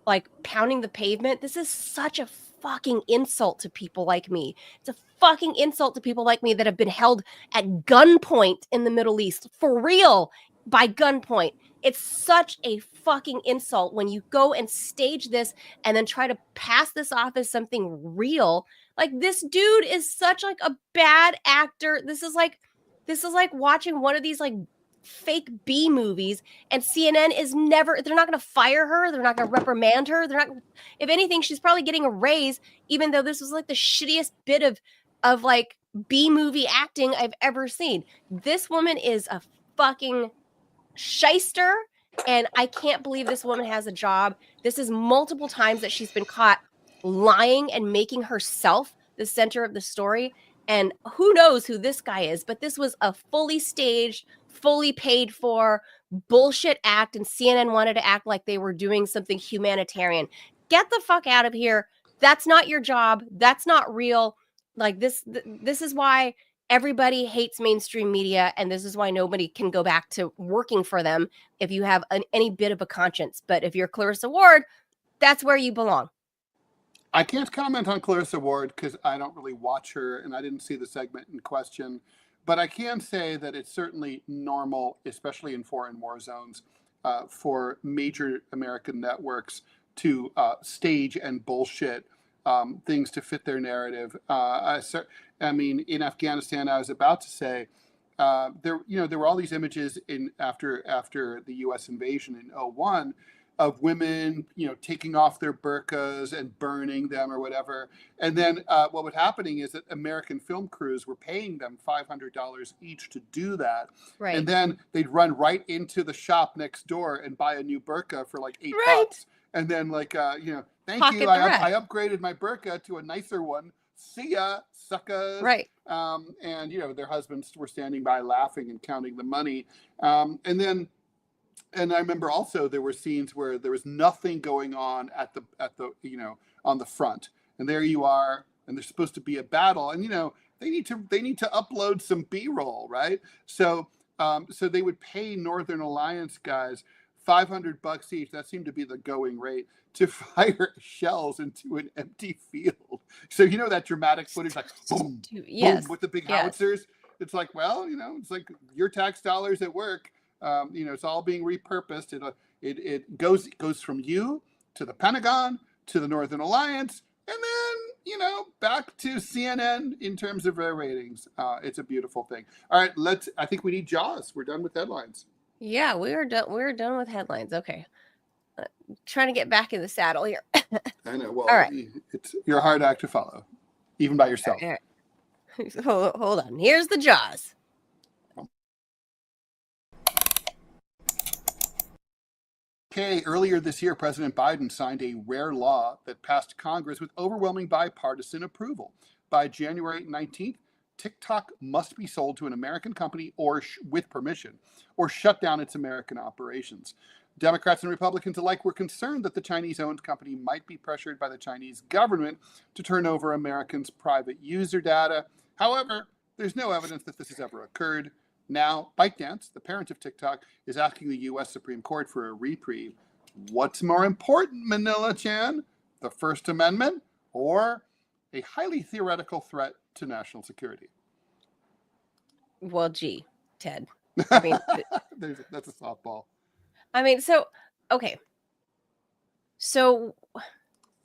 like pounding the pavement, this is such a fucking insult to people like me. It's a fucking insult to people like me that have been held at gunpoint in the Middle East, for real, by gunpoint. It's such a fucking insult when you go and stage this and then try to pass this off as something real. Like, this dude is such like a bad actor. This is like watching one of these like fake B movies, and CNN is never, they're not going to fire her. They're not going to reprimand her. They're not, if anything, she's probably getting a raise, even though this was like the shittiest bit of like B movie acting I've ever seen. This woman is a fucking shyster, and I can't believe this woman has a job. This is multiple times that she's been caught lying and making herself the center of the story. And who knows who this guy is, but this was a fully staged, fully paid for bullshit act, and CNN wanted to act like they were doing something humanitarian. Get the fuck out of here. That's not your job. That's not real. Like, this is why everybody hates mainstream media, and this is why nobody can go back to working for them if you have any bit of a conscience. But if you're Clarissa Ward, that's where you belong. I can't comment on Clarissa Ward because I don't really watch her and I didn't see the segment in question. But I can say that it's certainly normal, especially in foreign war zones, for major American networks to stage and bullshit things to fit their narrative. I mean, in Afghanistan, I was about to say, there were all these images after the U.S. invasion in 2001 of women, taking off their burqas and burning them or whatever. And then what was happening is that American film crews were paying them $500 each to do that. Right. And then they'd run right into the shop next door and buy a new burqa for like $8. And then thank Pocket you. the rest. I upgraded my burqa to a nicer one. See ya, suckers. Right. And their husbands were standing by laughing and counting the money. And I remember also there were scenes where there was nothing going on at the on the front, and there you are, and there's supposed to be a battle, and they need to upload some B-roll, right? So they would pay Northern Alliance guys $500 each. That seemed to be the going rate to fire shells into an empty field. So that dramatic footage, like boom, yes, boom, with the big howitzers. It's like, well, it's like your tax dollars at work. It's all being repurposed. It goes from you to the Pentagon to the Northern Alliance, and then back to CNN in terms of their ratings. It's a beautiful thing. All right, I think we need Jaws. We're done with headlines. Yeah, we're done with headlines. Okay, trying to get back in the saddle here. I know. Well, all right. You're a hard act to follow, even by yourself. All right. Hold on. Here's the Jaws. Okay, earlier this year, President Biden signed a rare law that passed Congress with overwhelming bipartisan approval. By January 19th, TikTok must be sold to an American company or with permission, or shut down its American operations. Democrats and Republicans alike were concerned that the Chinese-owned company might be pressured by the Chinese government to turn over Americans' private user data. However, there's no evidence that this has ever occurred. Now, ByteDance, the parent of TikTok, is asking the U.S. Supreme Court for a reprieve. What's more important, Manila Chan? The First Amendment or a highly theoretical threat to national security? Well, gee, Ted. I mean, that's a softball. I mean, okay. So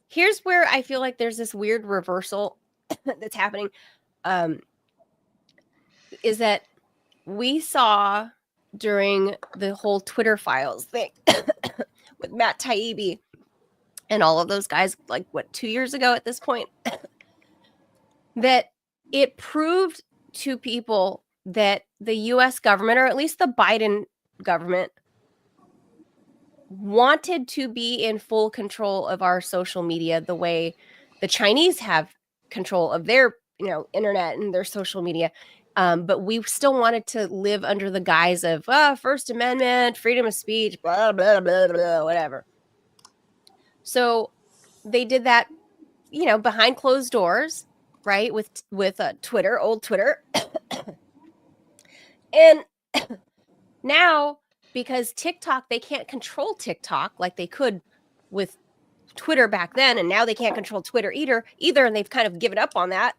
here's where I feel like there's this weird reversal that's happening. Is that we saw during the whole Twitter files thing with Matt Taibbi and all of those guys, like, what, 2 years ago at this point, that it proved to people that the U.S. government, or at least the Biden government, wanted to be in full control of our social media the way the Chinese have control of their, internet and their social media. But we still wanted to live under the guise of First Amendment, freedom of speech, blah, blah, blah, blah, whatever. So they did that, behind closed doors, right? With Twitter, old Twitter. And now, because TikTok, they can't control TikTok like they could with Twitter back then, and now they can't control Twitter either, and they've kind of given up on that.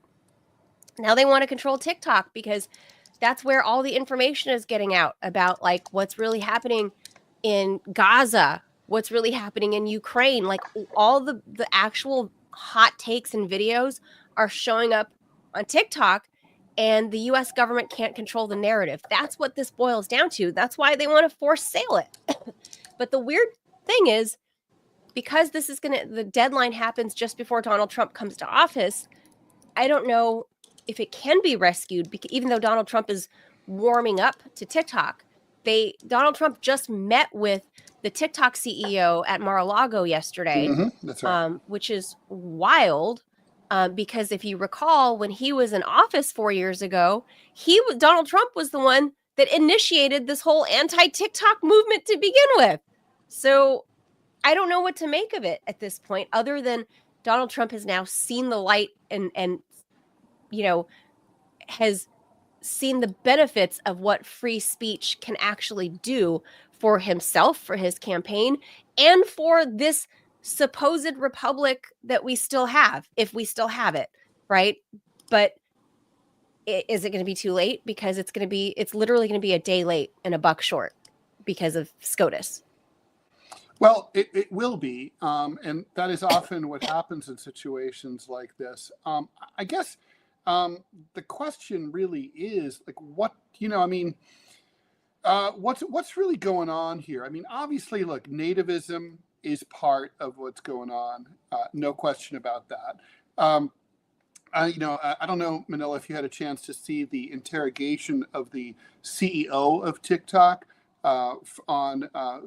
Now they want to control TikTok because that's where all the information is getting out about, like, what's really happening in Gaza, what's really happening in Ukraine. Like, all the actual hot takes and videos are showing up on TikTok, and the U.S. government can't control the narrative. That's what this boils down to. That's why they want to force sale it. But the weird thing is, because the deadline happens just before Donald Trump comes to office, I don't know if it can be rescued, because even though Donald Trump is warming up to TikTok, Donald Trump just met with the TikTok CEO at Mar-a-Lago yesterday, that's right. Which is wild. Because if you recall, when he was in office 4 years ago, Donald Trump was the one that initiated this whole anti-TikTok movement to begin with. So I don't know what to make of it at this point, other than Donald Trump has now seen the light and has seen the benefits of what free speech can actually do for himself, for his campaign, and for this supposed republic that we still have, if we still have it, right? But is it going to be too late? Because it's literally going to be a day late and a buck short because of SCOTUS. Well, it will be, and that is often what happens in situations like this. I guess the question really is, like, what's really going on here? I mean, obviously, look, nativism is part of what's going on. No question about that. I don't know, Manila, if you had a chance to see the interrogation of the CEO of TikTok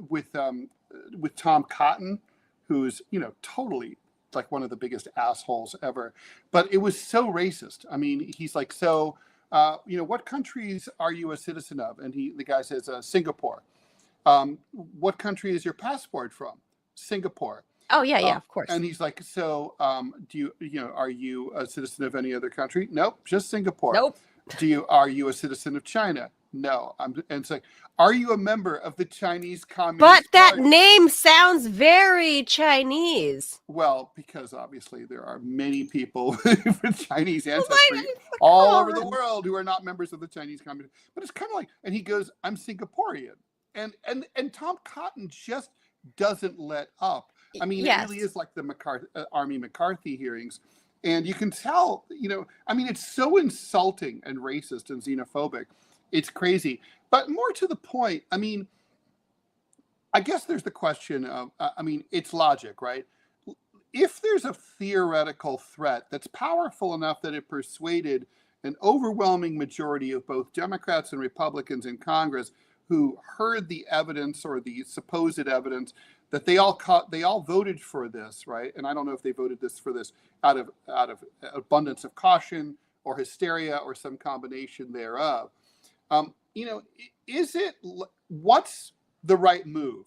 with Tom Cotton, who's, totally like one of the biggest assholes ever. But it was so racist. I mean, he's like, so, what countries are you a citizen of? And the guy says, Singapore. What country is your passport from? Singapore. Oh, yeah, of course. And he's like, so are you a citizen of any other country? Nope, just Singapore. Nope. Are you a citizen of China? No. And it's like, are you a member of the Chinese Communist But that Party? name sounds very Chinese. Well, because obviously there are many people with Chinese ancestry all over the world who are not members of the Chinese Communist. But it's kind of like, and he goes, I'm Singaporean. And Tom Cotton just doesn't let up. I mean, It really is like the Army McCarthy hearings. And you can tell, it's so insulting and racist and xenophobic. It's crazy. But more to the point, I guess there's the question of, it's logic, right? If there's a theoretical threat that's powerful enough that it persuaded an overwhelming majority of both Democrats and Republicans in Congress, who heard the evidence or the supposed evidence that they all voted for this, right? And I don't know if they voted for this out of abundance of caution or hysteria or some combination thereof. What's the right move?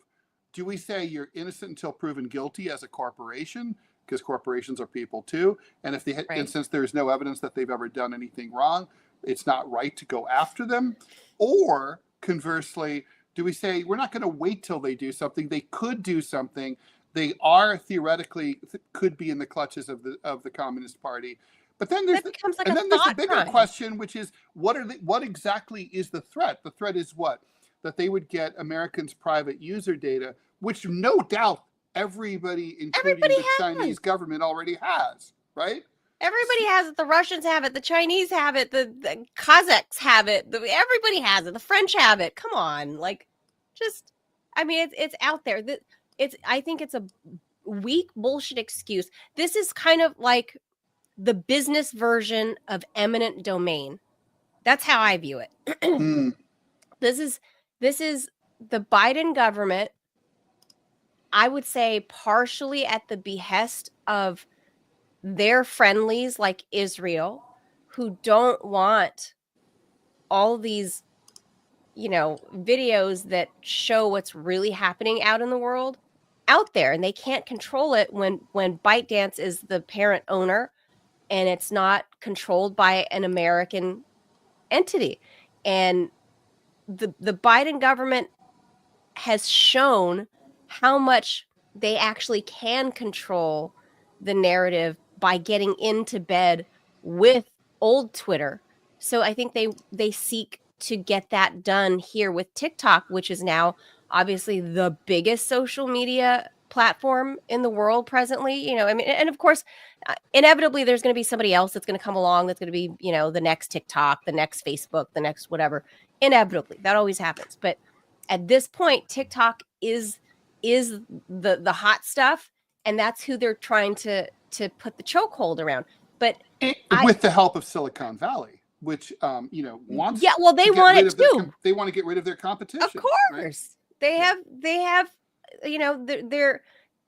Do we say you're innocent until proven guilty as a corporation, because corporations are people too, and if and since there's no evidence that they've ever done anything wrong, it's not right to go after them? Or conversely, do we say we're not going to wait till they do something? They could do something. They are theoretically could be in the clutches of the Communist Party. But then there's the bigger question, which is what exactly is the threat? The threat is what? That they would get Americans' private user data, which no doubt everybody, including the Chinese government, already has, right? Everybody has it. The Russians have it. The Chinese have it. The Kazakhs have it. Everybody has it. The French have it. Come on, it's out there. I think it's a weak bullshit excuse. This is kind of like the business version of eminent domain. That's how I view it. This is the Biden government, I would say, partially at the behest of their friendlies like Israel, who don't want all these, videos that show what's really happening out in the world out there. And they can't control it when ByteDance is the parent owner and it's not controlled by an American entity. And the Biden government has shown how much they actually can control the narrative by getting into bed with old Twitter. So I think they seek to get that done here with TikTok, which is now obviously the biggest social media platform in the world presently. And of course, inevitably there's going to be somebody else that's going to come along that's going to be, the next TikTok, the next Facebook, the next whatever. Inevitably, that always happens. But at this point, TikTok is the hot stuff, and that's who they're trying to put the chokehold around. But with the help of Silicon Valley, which wants they want it too. They want to get rid of their competition. Of course, right? they have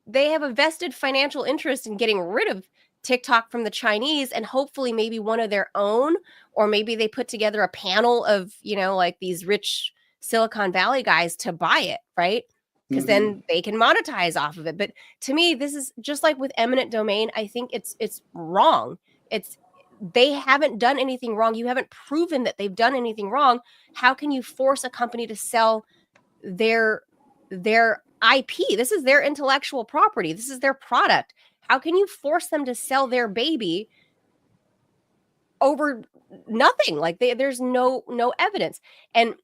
they have a vested financial interest in getting rid of TikTok from the Chinese, and hopefully maybe one of their own, or maybe they put together a panel of like these rich Silicon Valley guys to buy it, right? Because then they can monetize off of it. But to me, this is just like with eminent domain. I think it's wrong. They haven't done anything wrong. You haven't proven that they've done anything wrong. How can you force a company to sell their IP? This is their intellectual property. This is their product. How can you force them to sell their baby over nothing? Like there's no evidence. And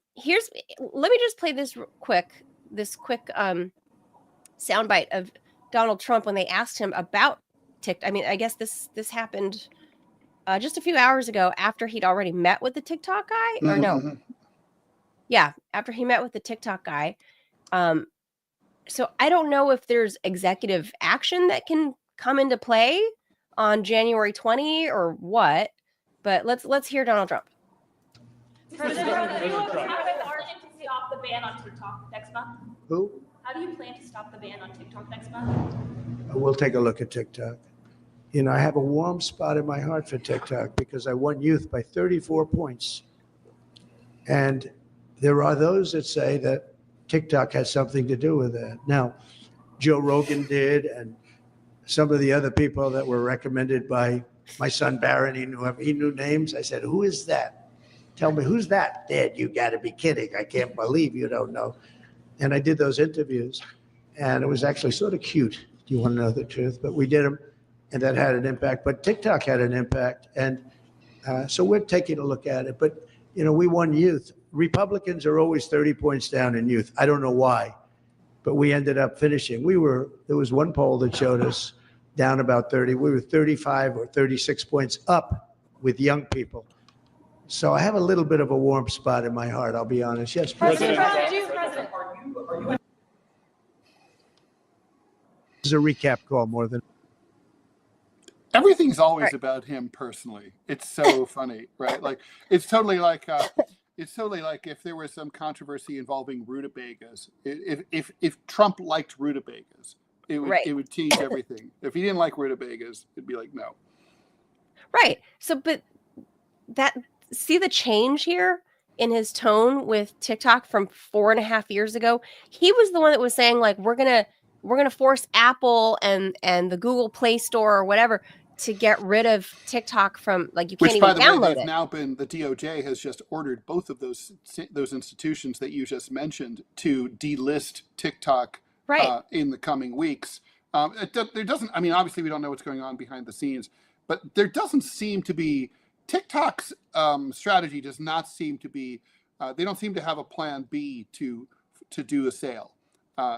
let me just play this quick soundbite of Donald Trump when they asked him about TikTok. I mean, I guess this happened just a few hours ago after he'd already met with the TikTok guy, or no? Yeah, after he met with the TikTok guy. So I don't know if there's executive action that can come into play on January 20 or what, but let's hear Donald Trump. President Trump, do you have to stop the ban on TikTok next month? Who? How do you plan to stop the ban on TikTok next month? We'll take a look at TikTok. I have a warm spot in my heart for TikTok because I won youth by 34 points. And there are those that say that TikTok has something to do with that. Now, Joe Rogan did, and some of the other people that were recommended by my son Barron, he knew names. I said, who is that? Tell me, who's that? Dad, you got to be kidding. I can't believe you don't know. And I did those interviews, and it was actually sort of cute. Do you want to know the truth? But we did them, and that had an impact. But TikTok had an impact, and so we're taking a look at it. But, we won youth. Republicans are always 30 points down in youth. I don't know why, but we ended up finishing. There was one poll that showed us down about 30. We were 35 or 36 points up with young people. So I have a little bit of a warm spot in my heart, I'll be honest. Yes, President. This is a recap call more than. Everything's always about him personally. It's so funny, right? Like, it's totally like It's totally like if there was some controversy involving rutabagas. If Trump liked rutabagas, it Right. would change everything. If he didn't like rutabagas, it'd be like no. Right. So, but see the change here in his tone with TikTok from 4.5 years ago. He was the one that was saying like we're gonna force Apple and the Google Play Store or whatever to get rid of TikTok from like you can't Which, even by the way, download they've it. now been the DOJ has just ordered both of those institutions that you just mentioned to delist TikTok Right. in the coming weeks. There doesn't. I mean, obviously, we don't know what's going on behind the scenes, but there doesn't seem to be TikTok's strategy. Does not seem to be. They don't seem to have a plan B to do a sale.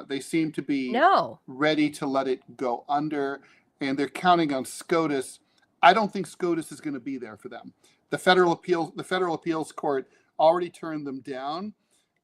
They seem to be No. ready to let it go under, and they're counting on SCOTUS. I don't think SCOTUS is going to be there for them. The federal appeals court already turned them down,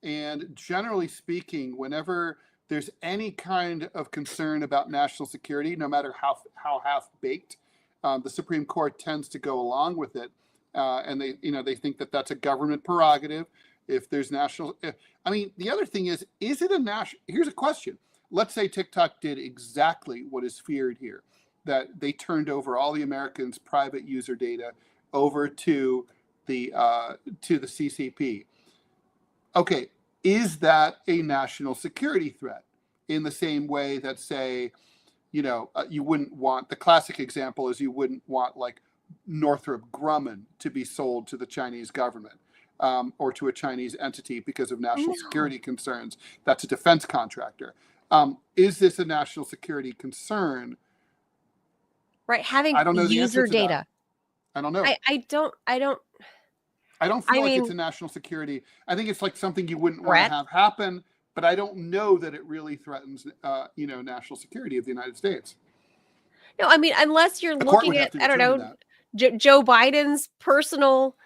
and generally speaking, whenever there's any kind of concern about national security, no matter how half baked, the Supreme Court tends to go along with it, and they think that that's a government prerogative. If there's I mean, the other thing is it a national? Here's a question. Let's say TikTok did exactly what is feared here, that they turned over all the Americans' private user data over to the CCP. Okay, is that a national security threat? In the same way that, say, you wouldn't want, the classic example is you wouldn't want like Northrop Grumman to be sold to the Chinese government or to a Chinese entity because of national security concerns. That's a defense contractor. Is this a national security concern? Right. Having I don't know the user answer to that. data. I don't know. I don't I don't feel I like mean, it's a national security. I think it's like something you wouldn't want to threat. have happen, but I don't know that it really threatens, national security of the United States. No, I mean, unless you're The court looking would have at, to I don't determine know, that. Joe Biden's personal,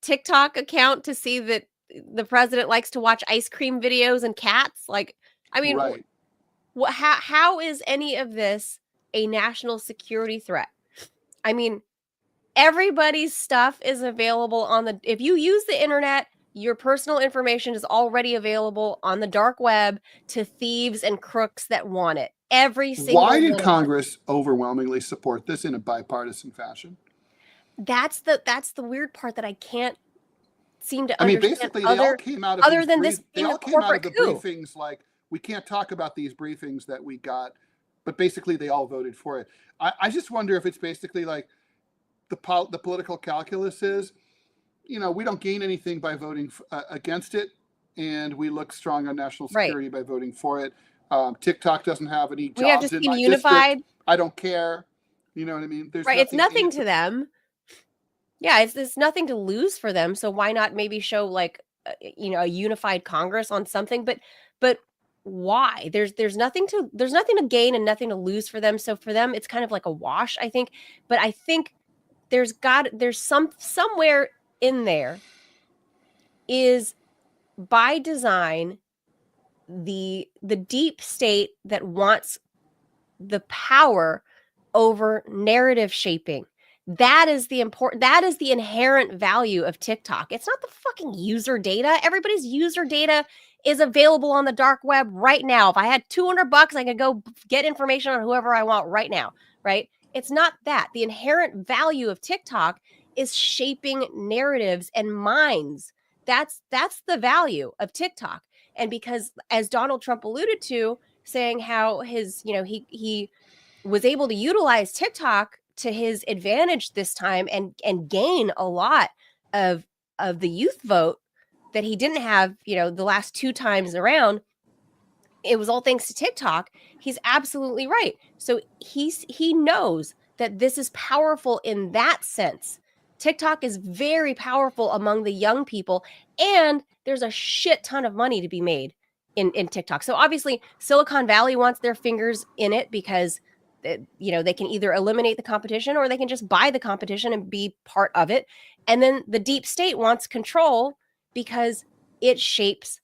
TikTok account to see that the president likes to watch ice cream videos and cats. Like, I mean, Right. how is any of this a national security threat? I mean, everybody's stuff is available if you use the internet, your personal information is already available on the dark web to thieves and crooks that want it. Every single Why did one of them. Congress overwhelmingly support this in a bipartisan fashion? That's the weird part that I can't seem to I mean, understand. basically, they all came out of other these than this they being a all came out of the corporate coup. briefings like, we can't talk about these briefings that we got, but basically they all voted for it. I just wonder if it's basically like the political calculus is, we don't gain anything by voting against it, and we look strong on national Right. security by voting for it. TikTok doesn't have any We have to jobs in seem my unified. district. I don't care. You know what I mean? There's Right. It's nothing to them. Yeah, it's nothing to lose for them. So why not maybe show like a unified Congress on something? But why? There's nothing to gain and nothing to lose for them. So for them, it's kind of like a wash, I think. But I think there's somewhere in there is by design the deep state that wants the power over narrative shaping. That is the inherent value of TikTok. It's not the fucking user data. Everybody's user data is available on the dark web right now. If I had $200, I could go get information on whoever I want right now, right? It's not that. The inherent value of TikTok is shaping narratives and minds. That's the value of TikTok. And because, as Donald Trump alluded to, saying how his, he was able to utilize TikTok to his advantage this time and gain a lot of the youth vote that he didn't have, the last 2 times around. It was all thanks to TikTok. He's absolutely right. So he knows that this is powerful in that sense. TikTok is very powerful among the young people, and there's a shit ton of money to be made in TikTok. So obviously Silicon Valley wants their fingers in it because they can either eliminate the competition or they can just buy the competition and be part of it. And then the deep state wants control because it shapes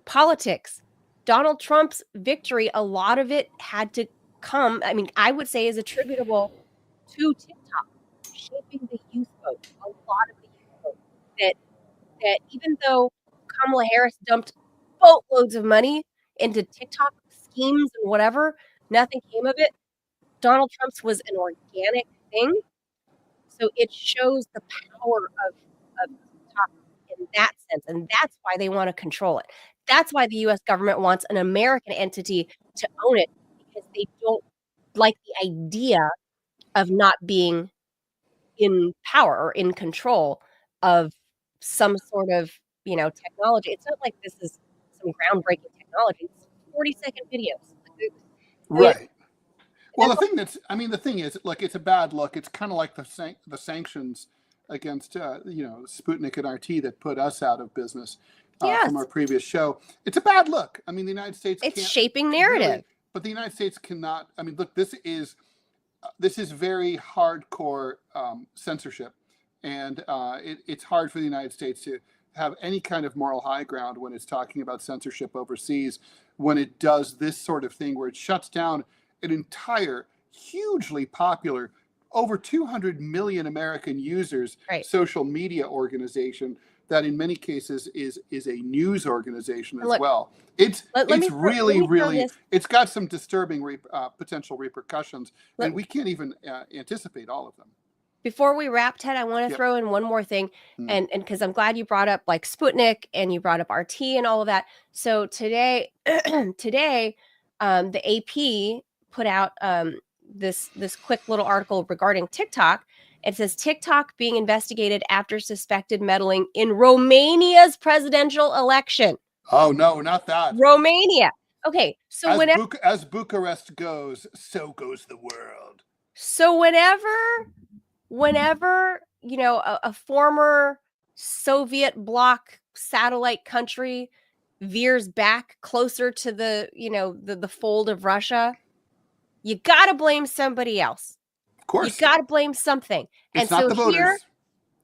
politics. Donald Trump's victory, a lot of it had to come, I would say, is attributable to TikTok shaping the youth vote. A lot of the youth vote that that even though Kamala Harris dumped boatloads of money into TikTok schemes and whatever, nothing came of it. Donald Trump's was an organic thing. So it shows the power of TikTok in that sense. And that's why they want to control it. That's why the US government wants an American entity to own it, because they don't like the idea of not being in power or in control of some sort of, technology. It's not like this is some groundbreaking technology. It's 40-second videos. Right. Well, That's the thing is, look, it's a bad look. It's kind of like the sanctions against, Sputnik and RT that put us out of business Yes. from our previous show. It's a bad look. I mean, the United States It's can't shaping narrative. really, but the United States cannot. I mean, look, this is very hardcore censorship, and it's hard for the United States to have any kind of moral high ground when it's talking about censorship overseas, when it does this sort of thing where it shuts down an entire, hugely popular, over 200 million American users Right. social media organization that in many cases is a news organization as Look, well. It's let me it's throw- really, let me throw really, this- it's got some disturbing potential repercussions, Let- and we can't even anticipate all of them. Before we wrap, Ted, I want to Yep. throw in one more thing, Hmm. and because I'm glad you brought up like Sputnik and you brought up RT and all of that. So today, the AP put out this quick little article regarding TikTok. It says TikTok being investigated after suspected meddling in Romania's presidential election. Oh no, not that. Romania. Okay, so As Bucharest goes, so goes the world. So whenever, a former Soviet bloc satellite country veers back closer to the, the fold of Russia, you got to blame somebody else. Of You course, got to blame something. it's and not so the voters. here,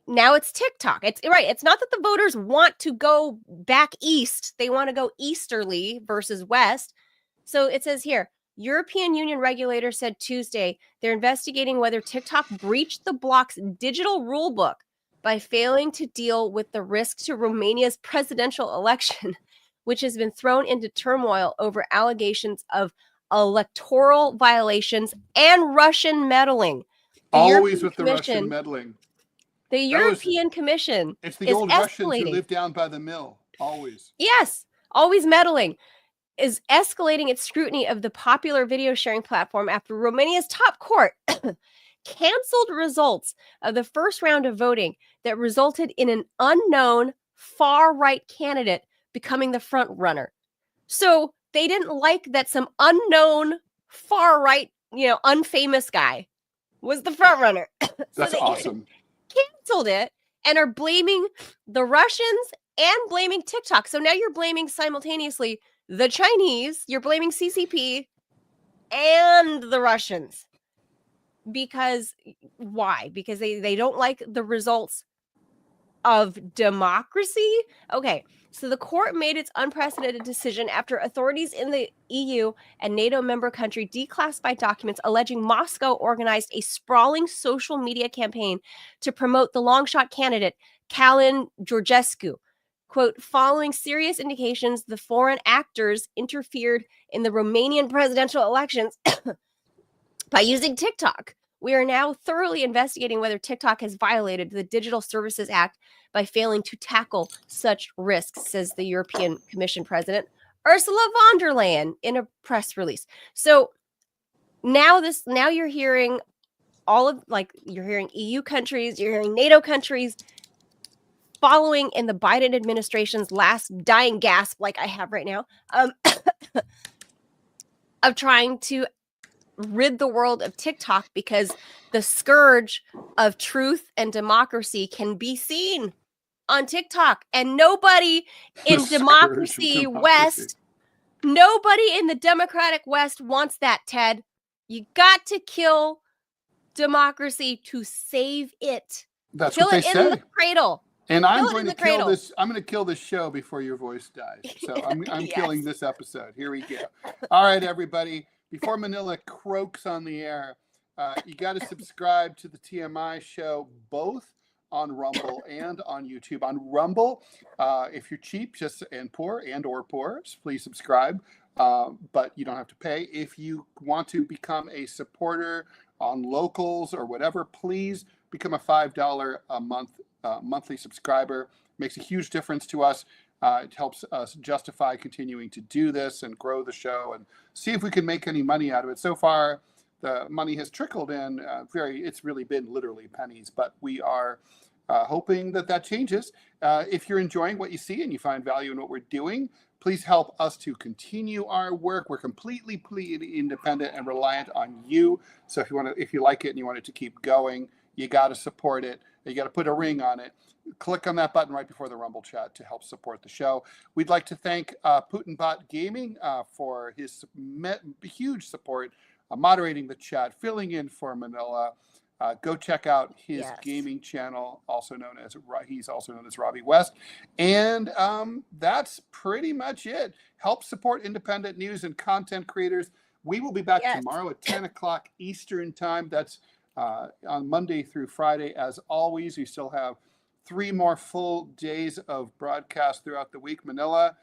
now it's TikTok. It's right. It's not that the voters want to go back east. They want to go easterly versus west. So it says here, European Union regulators said Tuesday they're investigating whether TikTok breached the bloc's digital rule book by failing to deal with the risk to Romania's presidential election, which has been thrown into turmoil over allegations of electoral violations and Russian meddling. Always with the Russian meddling. The European Commission It's the is old Russians who escalating. live down by the mill. Always. Yes, always meddling, is escalating its scrutiny of the popular video sharing platform after Romania's top court canceled results of the first round of voting that resulted in an unknown far-right candidate becoming the front runner. So they didn't like that some unknown far-right, unfamous guy was the front runner. That's they awesome. Canceled it and are blaming the Russians and blaming TikTok. So now you're blaming simultaneously the Chinese, you're blaming CCP and the Russians. Because why? Because they don't like the results of democracy? Okay, so the court made its unprecedented decision after authorities in the EU and NATO member country declassified documents alleging Moscow organized a sprawling social media campaign to promote the long-shot candidate Calin Georgescu. Quote, following serious indications, the foreign actors interfered in the Romanian presidential elections by using TikTok. We are now thoroughly investigating whether TikTok has violated the Digital Services Act by failing to tackle such risks, says the European Commission President Ursula von der Leyen in a press release. So now you're hearing you're hearing EU countries, you're hearing NATO countries following in the Biden administration's last dying gasp, like I have right now, of trying to rid the world of TikTok because the scourge of truth and democracy can be seen on TikTok. And nobody in Democracy West, nobody in the Democratic West wants that, Ted. You got to kill democracy to save it. That's kill what they it in say. the cradle. And I'm Kill it going in to the kill cradle. this. I'm going to kill this show before your voice dies. So I'm Yes. killing this episode. Here we go. All right, everybody. Before Manila croaks on the air, you got to subscribe to the TMI show, both on Rumble and on YouTube. On Rumble, if you're cheap and poor, please subscribe. But you don't have to pay. If you want to become a supporter on Locals or whatever, please become a $5 a month monthly subscriber. Makes a huge difference to us. It helps us justify continuing to do this and grow the show and see if we can make any money out of it. So far, the money has trickled in. It's really been literally pennies, but we are hoping that changes. If you're enjoying what you see and you find value in what we're doing, please help us to continue our work. We're completely independent and reliant on you. So if you like it and you want it to keep going, you got to support it. You got to put a ring on it. Click on that button right before the Rumble chat to help support the show. We'd like to thank Putinbot Gaming for his huge support, moderating the chat, filling in for Manila. Go check out his gaming channel, he's also known as Robbie West. And that's pretty much it. Help support independent news and content creators. We will be back tomorrow at 10 o'clock Eastern time. That's on Monday through Friday. As always, we still have 3 more full days of broadcast throughout the week. Manila,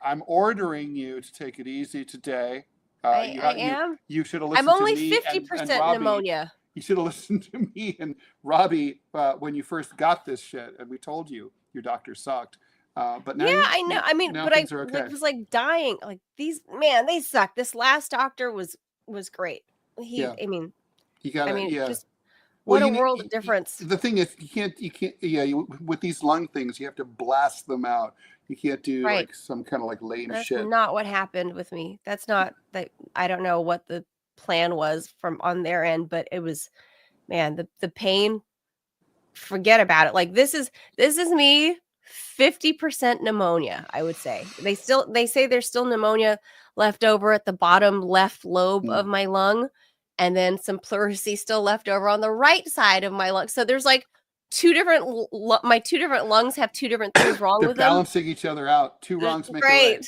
I'm ordering you to take it easy today. I am. You should have listened to me. I'm only 50% pneumonia. You should have listened to me and Robbie when you first got this shit, and we told you your doctor sucked. But now, I know. I mean, but I was like dying. Like they suck. This last doctor was great. I mean, you got just what a world of difference. The thing is, you can't. With these lung things, you have to blast them out. You can't do like some kind of like lame shit. That's not what happened with me. That's not that. I don't know what the plan was from on their end, but it was, man, the pain. Forget about it. Like this is me. 50% pneumonia, I would say. They say there's still pneumonia left over at the bottom left lobe of my lung, and then some pleurisy still left over on the right side of my lung. So there's like my two different lungs have 2 different things wrong with them. They're balancing each other out. 2 wrongs make a right.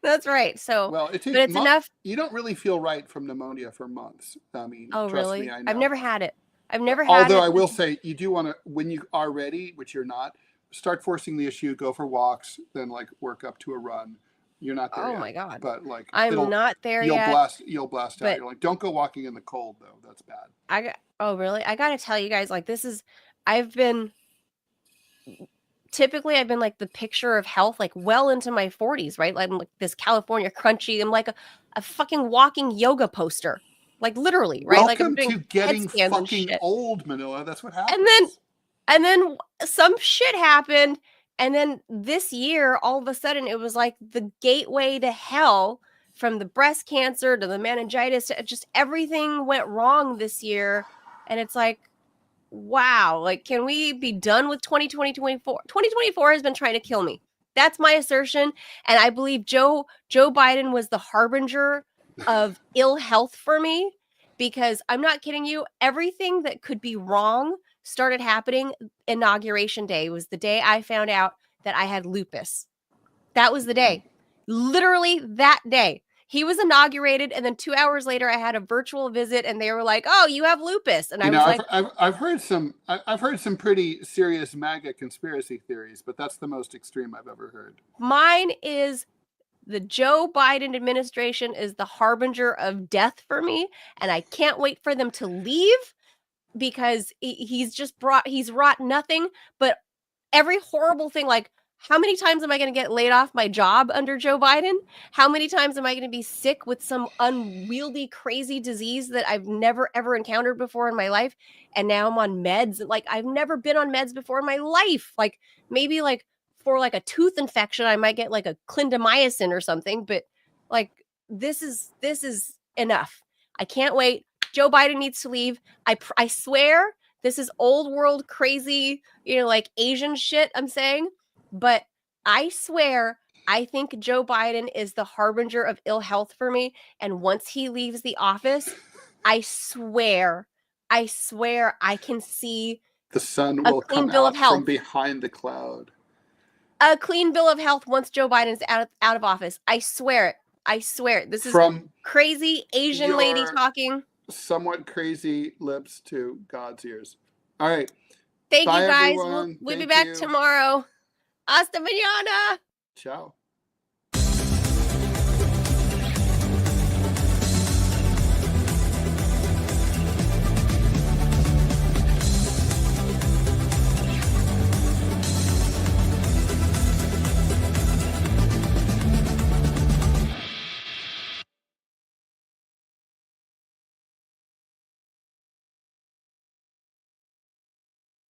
That's right. So, well, it's enough. You don't really feel right from pneumonia for months. I mean, trust really? me, I know. I've never had it. Although I will say, you do want to, when you are ready, which you're not, start forcing the issue, go for walks, then like work up to a run. You're not there yet. My God. But like, I'm not there yet. You'll blast out. You're like, don't go walking in the cold though. That's bad. Really? I got to tell you guys, like, I've been like the picture of health, like well into my 40s, right? Like I'm like this California crunchy. I'm like a fucking walking yoga poster. Like literally, right? Welcome like I'm to getting fucking old, Manila. That's what happens. And then some shit happened. And then this year, all of a sudden, it was like the gateway to hell, from the breast cancer to the meningitis. Just everything went wrong this year. And it's like, wow, like, can we be done with 2024? 2024 has been trying to kill me. That's my assertion. And I believe Joe Biden was the harbinger of ill health for me, because I'm not kidding you. Everything that could be wrong started happening. Inauguration day was the day I found out that I had lupus. That was the day. Literally that day. He was inaugurated, and then 2 hours later I had a virtual visit, and they were like, "Oh, you have lupus." And I've heard some pretty serious MAGA conspiracy theories, but that's the most extreme I've ever heard. Mine is the Joe Biden administration is the harbinger of death for me, and I can't wait for them to leave, because he's wrought nothing but every horrible thing. Like, how many times am I going to get laid off my job under Joe Biden? How many times am I going to be sick with some unwieldy, crazy disease that I've never, ever encountered before in my life? And now I'm on meds. Like, I've never been on meds before in my life. Like, maybe like for like a tooth infection, I might get like a clindamycin or something. But like, this is enough. I can't wait. Joe Biden needs to leave. I swear this is old world crazy, like Asian shit I'm saying. But I swear, I think Joe Biden is the harbinger of ill health for me. And once he leaves the office, I swear I can see the sun will come out from behind the cloud. A clean bill of health once Joe Biden's out of office. I swear it. I swear it. This is from crazy Asian lady talking. Somewhat crazy lips to God's ears. All right. Thank Bye, you guys. everyone. We'll be Thank back you. tomorrow. Hasta mañana. Ciao.